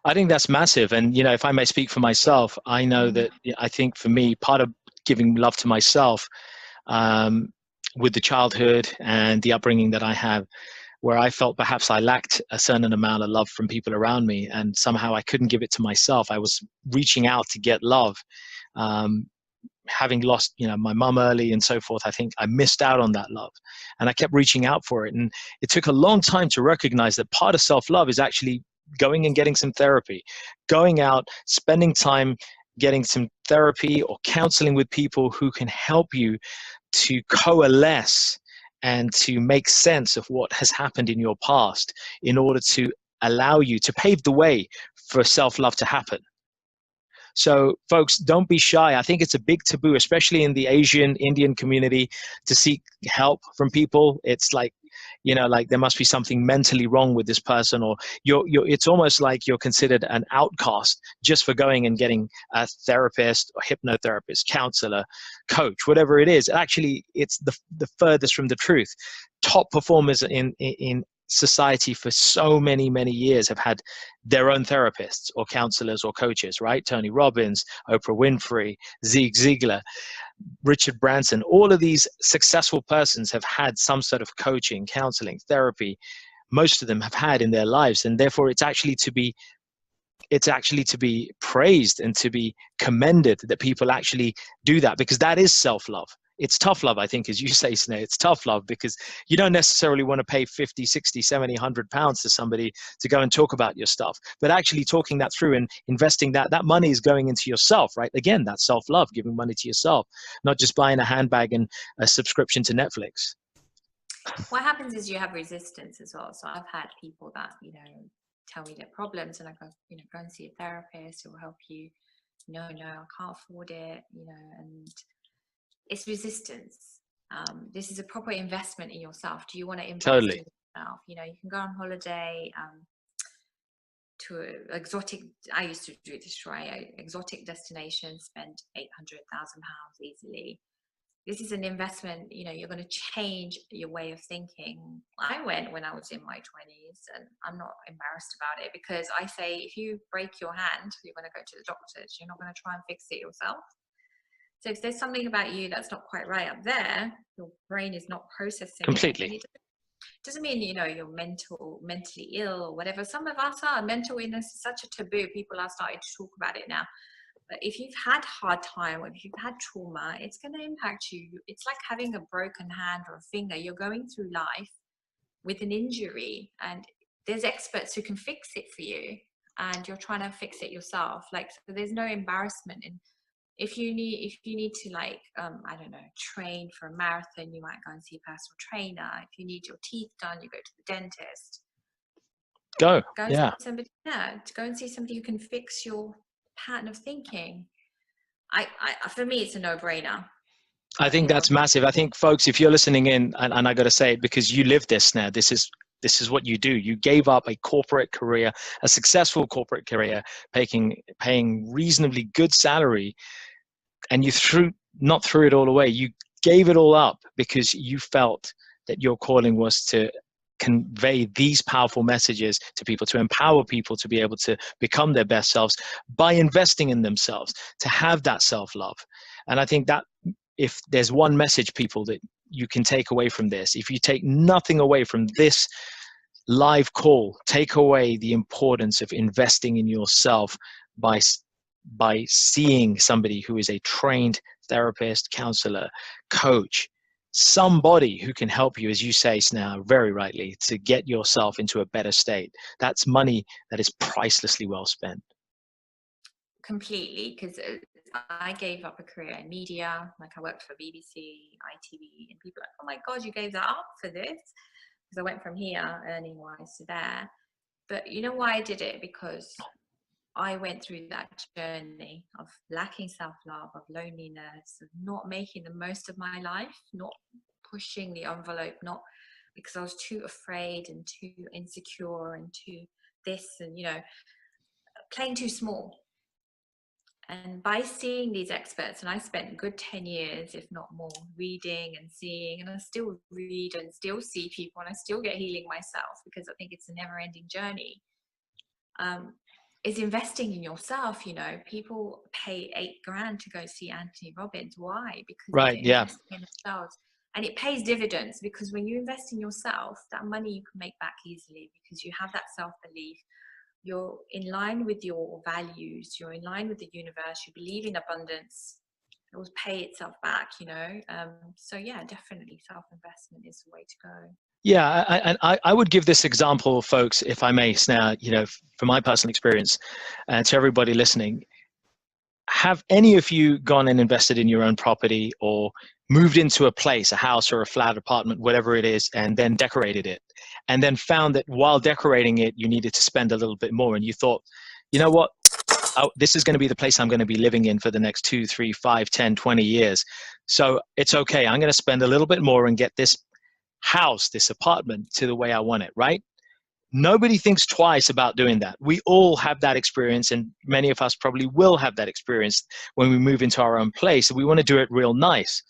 I think that's massive. And, if I may speak for myself, I know that I think for me, part of giving love to myself, um, with the childhood and the upbringing that I have, where I felt perhaps I lacked a certain amount of love from people around me, and somehow I couldn't give it to myself. I was reaching out to get love. Having lost, my mum early and so forth, I think I missed out on that love, and I kept reaching out for it. And it took a long time to recognize that part of self-love is actually going and getting some therapy, going out, spending time getting some therapy or counseling with people who can help you to coalesce and to make sense of what has happened in your past, in order to allow you to pave the way for self-love to happen. So, folks, don't be shy. I think it's a big taboo, especially in the Asian, Indian community, to seek help from people. It's like, like there must be something mentally wrong with this person, or it's almost like you're considered an outcast just for going and getting a therapist or hypnotherapist, counselor, coach, whatever it is. Actually, it's the furthest from the truth. Top performers in society for so many, many years have had their own therapists or counselors or coaches, right? Tony Robbins, Oprah Winfrey, Zig Ziglar, Richard Branson. All of these successful persons have had some sort of coaching, counseling, therapy. Most of them have had in their lives, and therefore it's actually to be praised and to be commended that people actually do that, because that is self-love. It's tough love, I think, as you say, Sneha. It's tough love, because you don't necessarily want to pay 50, 60, 70, 100 pounds to somebody to go and talk about your stuff. But actually talking that through and investing that money is going into yourself, right? Again, that's self-love, giving money to yourself, not just buying a handbag and a subscription to Netflix. What happens is you have resistance as well. So I've had people that, tell me their problems, and I go, go and see a therapist who will help you. No, I can't afford it, and it's resistance. This is a proper investment in yourself. Do you want to invest Totally. in yourself? You can go on holiday to exotic. I used to do this, right? Exotic destination, spend £800,000 easily. This is an investment. You're going to change your way of thinking. I went when I was in my 20s, and I'm not embarrassed about it, because I say, if you break your hand, you're going to go to the doctors. You're not going to try and fix it yourself. So if there's something about you that's not quite right up there, your brain is not processing Completely. it doesn't mean you're mentally ill or whatever. Some of us are. Mental illness is such a taboo. People are starting to talk about it now. But if you've had hard time, or if you've had trauma, it's going to impact you. It's like having a broken hand or a finger. You're going through life with an injury, and there's experts who can fix it for you, and you're trying to fix it yourself. So there's no embarrassment in if you need to like I don't know, train for a marathon, you might go and see a personal trainer. If you need your teeth done, you go to the dentist. Go. Go and see Yeah. somebody, to go and see somebody who can fix your pattern of thinking. For me, it's a no-brainer. I think that's massive. I think, folks, if you're listening in, and I got to say it because you live this now, this is what you do. You gave up a corporate career, a successful corporate career, paying reasonably good salary, and you not threw it all away. You gave it all up because you felt that your calling was to convey these powerful messages to people, to empower people to be able to become their best selves by investing in themselves, to have that self-love. And I think that if there's one message, people, that you can take away from this, if you take nothing away from this live call, take away the importance of investing in yourself by seeing somebody who is a trained therapist, counselor, coach, somebody who can help you, as you say, Sneha, very rightly, to get yourself into a better state. That's money that is pricelessly well spent. Completely, because I gave up a career in media. Like I worked for BBC, ITV, and people are like, oh my God, you gave that up for this? Because I went from here earning wise to there. But you know why I did it? Because I went through that journey of lacking self-love, of loneliness, of not making the most of my life, not pushing the envelope, not because I was too afraid and too insecure and too this and, you know, playing too small. And by seeing these experts, and I spent a good 10 years, if not more, reading and seeing, and I still read and still see people, and I still get healing myself because I think it's a never-ending journey. Is investing in yourself. You know, people pay $8,000 to go see Anthony Robbins. Why? Because Right. they're Yeah. investing in themselves. And it pays dividends, because when you invest in yourself, that money you can make back easily because you have that self-belief. You're in line with your values. You're in line with the universe. You believe in abundance. It will pay itself back, you know. So yeah, definitely self-investment is the way to go. Yeah, I would give this example, folks, if I may, Sneha, you know, from my personal experience, and to everybody listening. Have any of you gone and invested in your own property or moved into a place, a house or a flat, apartment, whatever it is, and then decorated it, and then found that while decorating it, you needed to spend a little bit more, and you thought, you know what, this is going to be the place I'm going to be living in for the next 2, 3, 5, 10, 20 years. So it's okay. I'm going to spend a little bit more and get this house, this apartment, to the way I want it, right? Nobody thinks twice about doing that. We all have that experience, and many of us probably will have that experience when we move into our own place. We want to do it real nice.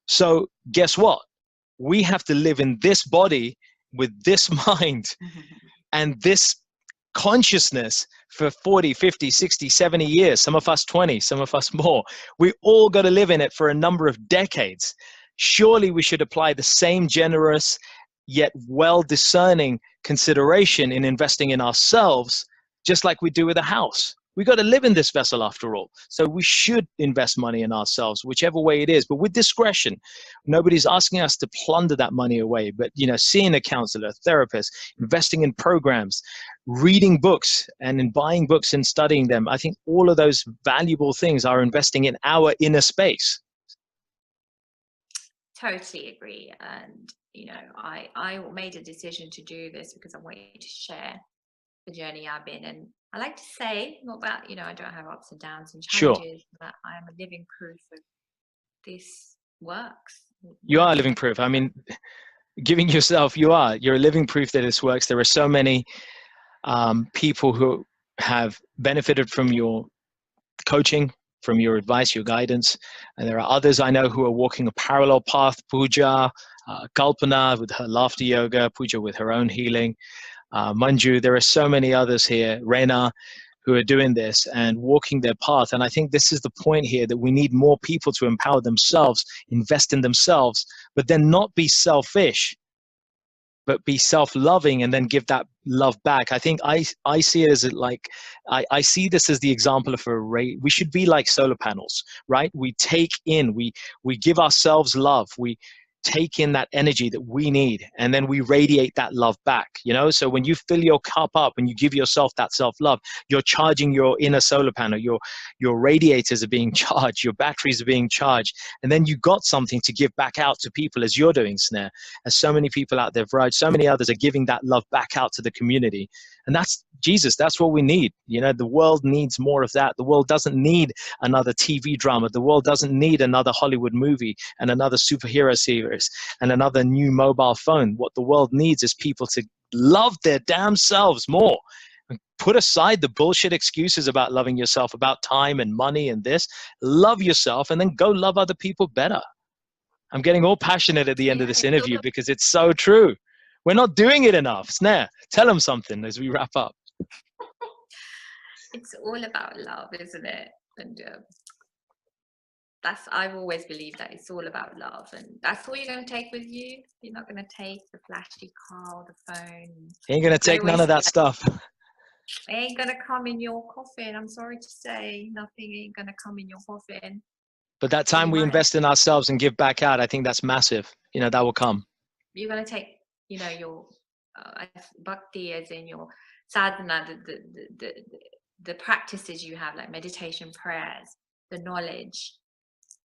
So guess what? We have to live in this body with this mind and this consciousness for 40, 50, 60, 70 years. Some of us 20, some of us more. We all got to live in it for a number of decades. Surely we should apply the same generous yet well discerning consideration in investing in ourselves, just like we do with a house. We got to live in this vessel after all. So we should invest money in ourselves, whichever way it is, but with discretion. Nobody's asking us to plunder that money away, but, you know, seeing a counselor, a therapist, investing in programs, reading books and in buying books and studying them. I think all of those valuable things are investing in our inner space. Totally agree. And, you know, I made a decision to do this because I wanted to share the journey I've been. And I like to say, not that, you know, I don't have ups and downs and Sure. challenges, but I am a living proof of this works. You are living proof. I mean, giving yourself, you're a living proof that this works. There are so many people who have benefited from your coaching, from your advice, your guidance. And there are others I know who are walking a parallel path. Pooja, Kalpana with her laughter yoga, Pooja with her own healing, Manju. There are so many others here, Reina, who are doing this and walking their path. And I think this is the point here, that we need more people to empower themselves, invest in themselves, but then not be selfish, but be self-loving and then give that love back. I think I see it as I see this as the example of we should be like solar panels, right? We take in, we give ourselves love. take in that energy that we need, and then we radiate that love back, you know? So when you fill your cup up and you give yourself that self-love, you're charging your inner solar panel, your radiators are being charged, your batteries are being charged, and then you got something to give back out to people, as you're doing, Snare, as so many people out there, Viraj, so many others are giving that love back out to the community. And that's Jesus, that's what we need. You know, the world needs more of that. The world doesn't need another TV drama. The world doesn't need another Hollywood movie and another superhero series and another new mobile phone. What the world needs is people to love their damn selves more. And put aside the bullshit excuses about loving yourself, about time and money and this. Love yourself and then go love other people better. I'm getting all passionate at the end of Yeah, this interview because it's so true. We're not doing it enough. Snare, tell them something as we wrap up. it's all about love, isn't it? And I've always believed that it's all about love, and that's all you're going to take with you. You're not going to take the flashy car or the phone. You ain't gonna take none of that stuff. It ain't going to come in your coffin. I'm sorry to say, nothing ain't going to come in your coffin. But that time we invest in ourselves and give back out, I think that's massive. You know, that will come. You're going to take, you know, your bhakti, as in your sadhana, the practices you have, like meditation, prayers, the knowledge,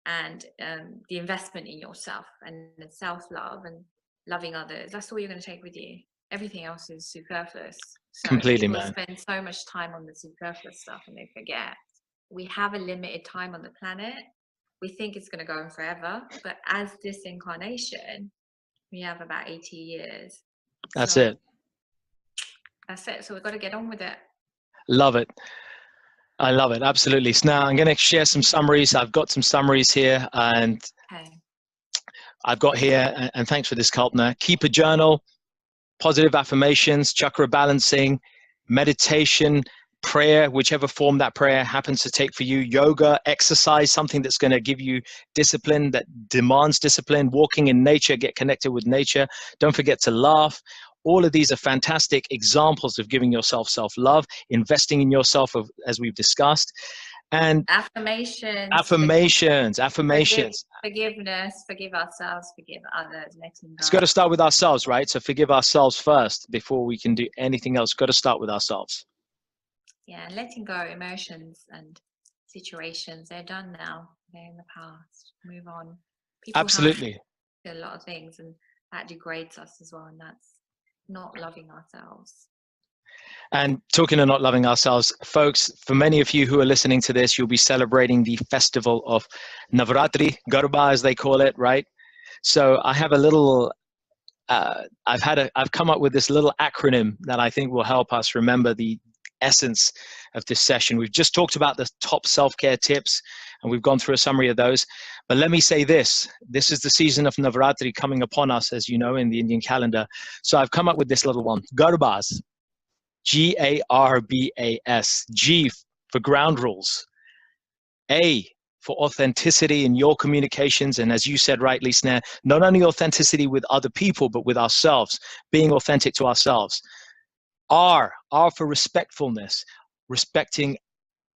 and the investment in yourself and the self-love and loving others. That's all you're going to take with you. Everything else is superfluous. So Completely, people man. spend so much time on the superfluous stuff and they forget we have a limited time on the planet. We think it's going to go on forever, but as this incarnation, we have about 80 years. That's it. That's it. So we've got to get on with it. Love it. I love it. Absolutely. So now I'm going to share some summaries. I've got some summaries here, and I've got here, and thanks for this, Kalpna. Keep a journal, positive affirmations, chakra balancing, meditation, prayer, whichever form that prayer happens to take for you, yoga, exercise, something that's going to give you discipline, that demands discipline, walking in nature, get connected with nature. Don't forget to laugh. All of these are fantastic examples of giving yourself self-love, investing in yourself, as we've discussed. And affirmations, forgiveness, forgive ourselves, forgive others, letting go. It's got to start with ourselves, right? So forgive ourselves first before we can do anything else. Got to start with ourselves. Yeah, letting go emotions and situations. They're done now. They're in the past. Move on. People Absolutely. have a lot of things, and that degrades us as well, and that's not loving ourselves. And talking of not loving ourselves, folks, for many of you who are listening to this, you'll be celebrating the festival of Navratri, Garba as they call it, right? So I have a little, I've come up with this little acronym that I think will help us remember the essence of this session. We've just talked about the top self-care tips, and we've gone through a summary of those. But let me say this is the season of Navratri coming upon us, as you know, in the Indian calendar. So I've come up with this little one, Garbas. Garbas. G for ground rules. A for authenticity in your communications. And as you said rightly, Sneha, not only authenticity with other people, but with ourselves, being authentic to ourselves. R for respectfulness, respecting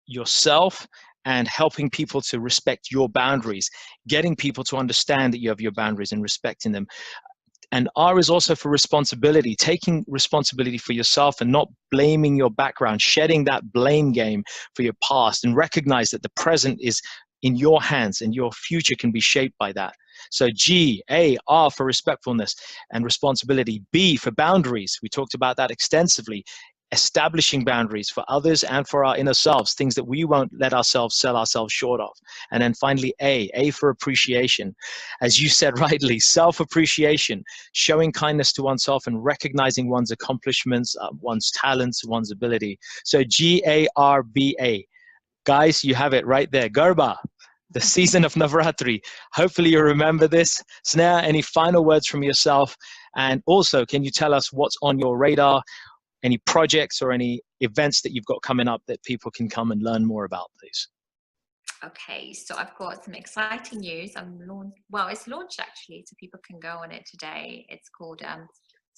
yourself and helping people to respect your boundaries, getting people to understand that you have your boundaries and respecting them. And R is also for responsibility, taking responsibility for yourself and not blaming your background, shedding that blame game for your past, and recognize that the present is in your hands and your future can be shaped by that. So R for respectfulness and responsibility. B for boundaries. We talked about that extensively. Establishing boundaries for others and for our inner selves, things that we won't let ourselves sell ourselves short of. And then finally, A for appreciation. As you said rightly, self-appreciation, showing kindness to oneself and recognizing one's accomplishments, one's talents, one's ability. So Garba. Guys, you have it right there. Garba, the season of Navratri. Hopefully you remember this. Sneha, any final words from yourself? And also, can you tell us what's on your radar? Any projects or any events that you've got coming up that people can come and learn more about, please? Okay, so I've got some exciting news. It's launched actually, so people can go on it today. It's called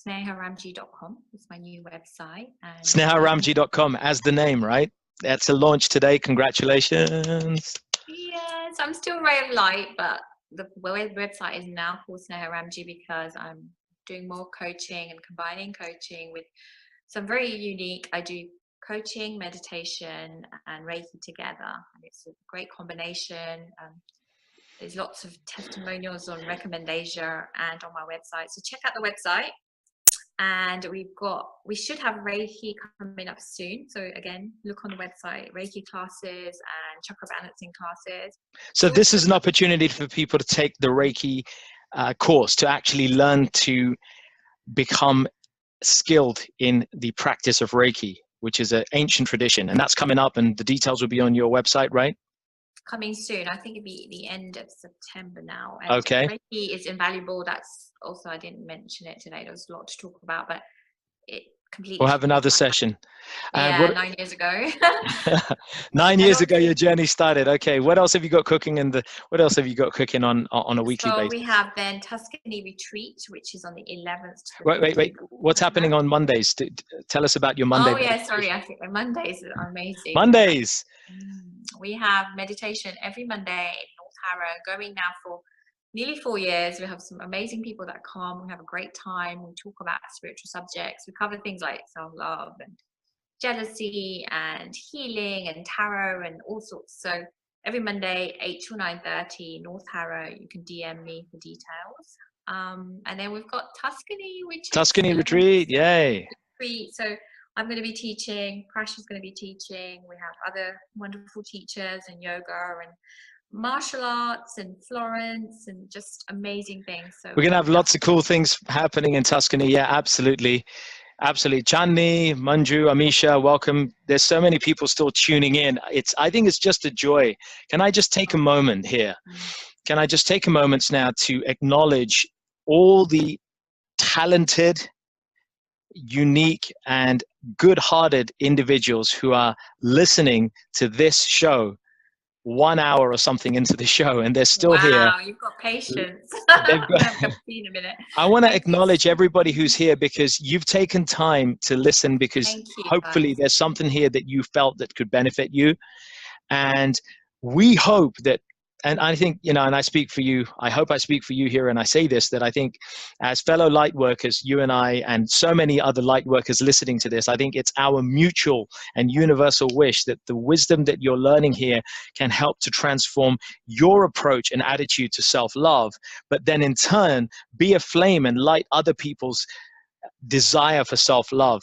sneharamji.com. It's my new website. Sneharamji.com as the name, right? That's a launch today. Congratulations. Yes, I'm still ray of light, but the website is now called Sneha Ramji because I'm doing more coaching and combining coaching with some very unique. I do coaching, meditation, and Reiki together, and it's a great combination. There's lots of testimonials on recommendation and on my website, so check out the website. And we should have Reiki coming up soon. So again, look on the website, Reiki classes and chakra balancing classes. So this is an opportunity for people to take the Reiki course, to actually learn to become skilled in the practice of Reiki, which is an ancient tradition. And that's coming up, and the details will be on your website, right? Coming soon. I think it'll be the end of September now. And okay. Reiki is invaluable. That's also, I didn't mention it today. There was a lot to talk about, but it completely. We'll have another session. Yeah, 9 years ago. 9 years ago, your journey started. Okay, what else have you got cooking what else have you got cooking on a weekly basis? So we have then Tuscany Retreat, which is on the 11th. Wait. What's happening on Mondays? Tell us about your Monday. Oh yeah, sorry. I think Mondays are amazing. Mondays. We have meditation every Monday in North Harrow, going now for nearly 4 years. We have some amazing people that come. We have a great time. We talk about spiritual subjects. We cover things like self-love and jealousy and healing and tarot and all sorts. So every Monday, 8 till 9:30, North Harrow. You can DM me for details. And then we've got Tuscany, which Tuscany Retreat. Yay! So I'm going to be teaching. Prash is going to be teaching. We have other wonderful teachers and yoga and martial arts and Florence and just amazing things. So we're going to have lots of cool things happening in Tuscany. Yeah, absolutely. Absolutely. Chani, Manju, Amisha, welcome. There's so many people still tuning in. I think it's just a joy. Can I just take a moment here? Can I just take a moment now to acknowledge all the talented, unique, and good-hearted individuals who are listening to this show 1 hour or something into the show, and they're still here. Wow, you've got patience. I want to acknowledge everybody who's here, because you've taken time to listen, because hopefully there's something here that you felt that could benefit you. And we hope that, and I think, and I speak for you, I hope I speak for you here, and I say this, that I think as fellow light workers, you and I and so many other light workers listening to this, I think it's our mutual and universal wish that the wisdom that you're learning here can help to transform your approach and attitude to self-love, but then in turn, be a flame and light other people's desire for self-love.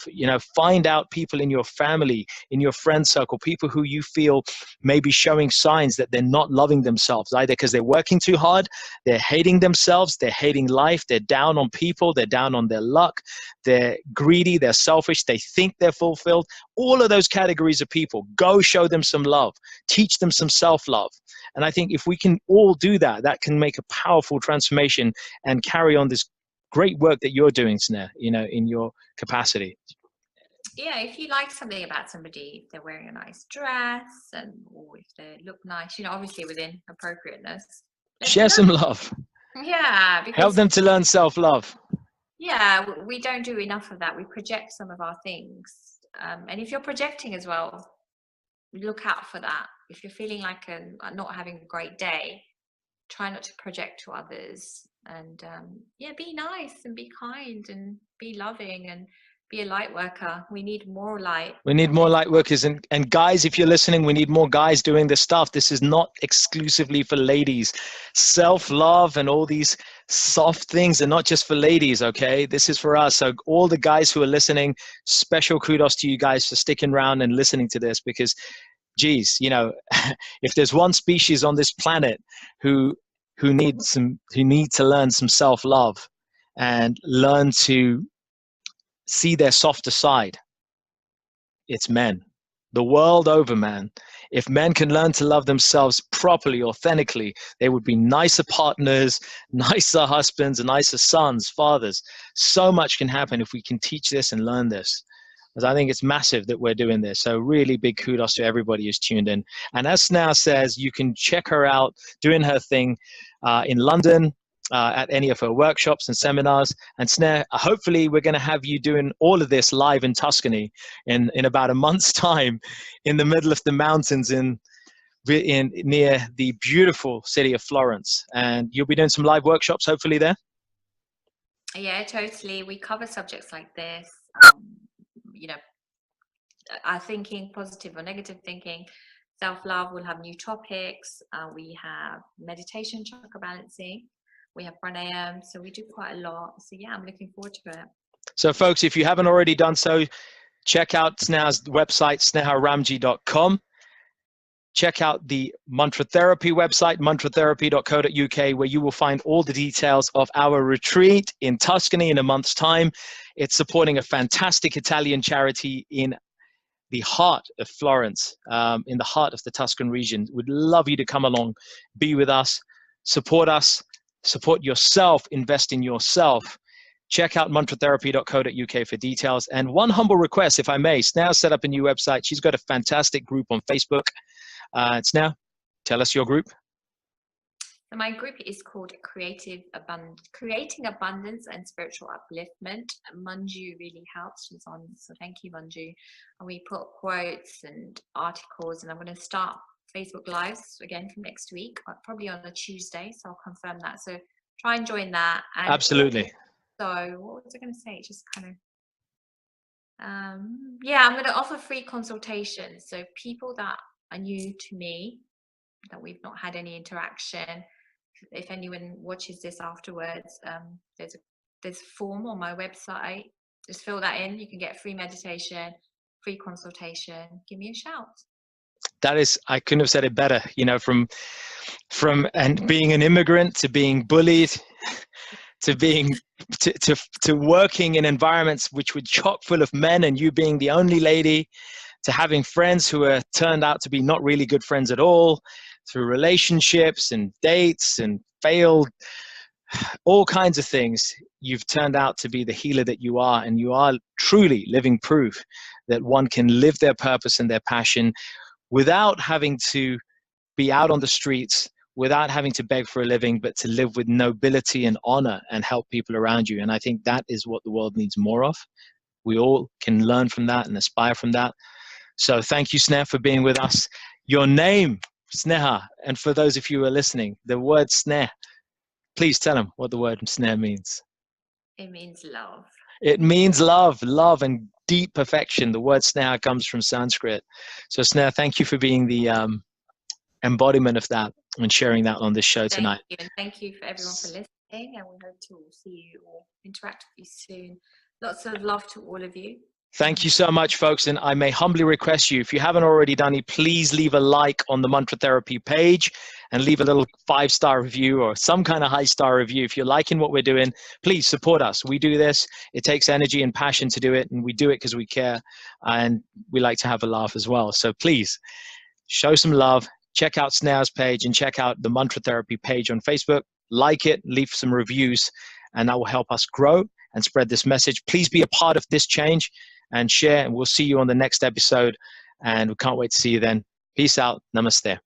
Find out people in your family, in your friend circle, people who you feel may be showing signs that they're not loving themselves, either because they're working too hard, they're hating themselves, they're hating life, they're down on people, they're down on their luck, they're greedy, they're selfish, they think they're fulfilled. All of those categories of people, go show them some love, teach them some self-love. And I think if we can all do that, that can make a powerful transformation and carry on this great work that you're doing, Sneha, in your capacity. Yeah, if you like something about somebody, if they're wearing a nice dress, or if they look nice, obviously within appropriateness. Share some love. Yeah. Help them to learn self-love. Yeah, we don't do enough of that. We project some of our things. And if you're projecting as well, look out for that. If you're feeling like not having a great day, try not to project to others. And be nice and be kind and be loving and be a light worker. We need more light. We need more light workers. And guys, if you're listening, we need more guys doing this stuff. This is not exclusively for ladies. Self-love and all these soft things are not just for ladies, okay? This is for us. So all the guys who are listening, special kudos to you guys for sticking around and listening to this, because, geez, if there's one species on this planet who need to learn some self-love and learn to see their softer side, it's men. The world over, man. If men can learn to love themselves properly, authentically, they would be nicer partners, nicer husbands, nicer sons, fathers. So much can happen if we can teach this and learn this. Because I think it's massive that we're doing this. So really big kudos to everybody who's tuned in. And as Sneha says, you can check her out doing her thing in London at any of her workshops and seminars. And Sneha, hopefully we're going to have you doing all of this live in Tuscany in about a month's time, in the middle of the mountains in near the beautiful city of Florence. And you'll be doing some live workshops, hopefully, there. Yeah, totally. We cover subjects like this, you know, our thinking, positive or negative thinking, self-love. We'll have new topics. We have meditation, chakra balancing. We have pranayam. So we do quite a lot. So yeah, I'm looking forward to it. So folks, if you haven't already done so, check out Sneha's website, sneharamji.com. Check out the Mantra Therapy website, mantratherapy.co.uk, where you will find all the details of our retreat in Tuscany in a month's time. It's supporting a fantastic Italian charity in the heart of Florence, in the heart of the Tuscan region. We'd love you to come along, be with us, support yourself, invest in yourself. Check out mantratherapy.co.uk for details. And one humble request, if I may, Sneha set up a new website. She's got a fantastic group on Facebook. Sneha, tell us your group. So my group is called Creating Abundance and Spiritual Upliftment. Manju really helps. She's on, so thank you, Manju. And we put quotes and articles, and I'm going to start Facebook Lives again from next week, probably on a Tuesday. So I'll confirm that. So try and join that. And absolutely. So what was I going to say? Just kind of, yeah, I'm going to offer free consultations. So people that are new to me, that we've not had any interaction, if anyone watches this afterwards, there's a form on my website. Just fill that in. You can get free meditation, free consultation. Give me a shout. That is, I couldn't have said it better. You know, from and being an immigrant to being bullied, to being to working in environments which were chock full of men, and you being the only lady, to having friends who are turned out to be not really good friends at all, through relationships and dates and failed, all kinds of things. You've turned out to be the healer that you are, and you are truly living proof that one can live their purpose and their passion without having to be out on the streets, without having to beg for a living, but to live with nobility and honor and help people around you. And I think that is what the world needs more of. We all can learn from that and aspire from that. So thank you, Sneha, for being with us. Your name, Sneha, and for those of you who are listening, the word Sneha, please tell them what the word Sneha means. It means love. It means love, love and deep perfection. The word Sneha comes from Sanskrit. So Sneha, thank you for being the embodiment of that and sharing that on this show tonight. Thank you, and thank you for everyone for listening, and we hope to see you or interact with you soon. Lots of love to all of you. Thank you so much, folks. And I may humbly request you, if you haven't already done it, please leave a like on the Mantra Therapy page and leave a little 5-star review or some kind of high-star review. If you're liking what we're doing, please support us. We do this. It takes energy and passion to do it, and we do it because we care, and we like to have a laugh as well. So please show some love. Check out Sneha's page and check out the Mantra Therapy page on Facebook. Like it, leave some reviews, and that will help us grow and spread this message. Please be a part of this change and share, and we'll see you on the next episode, and we can't wait to see you then. Peace out. Namaste.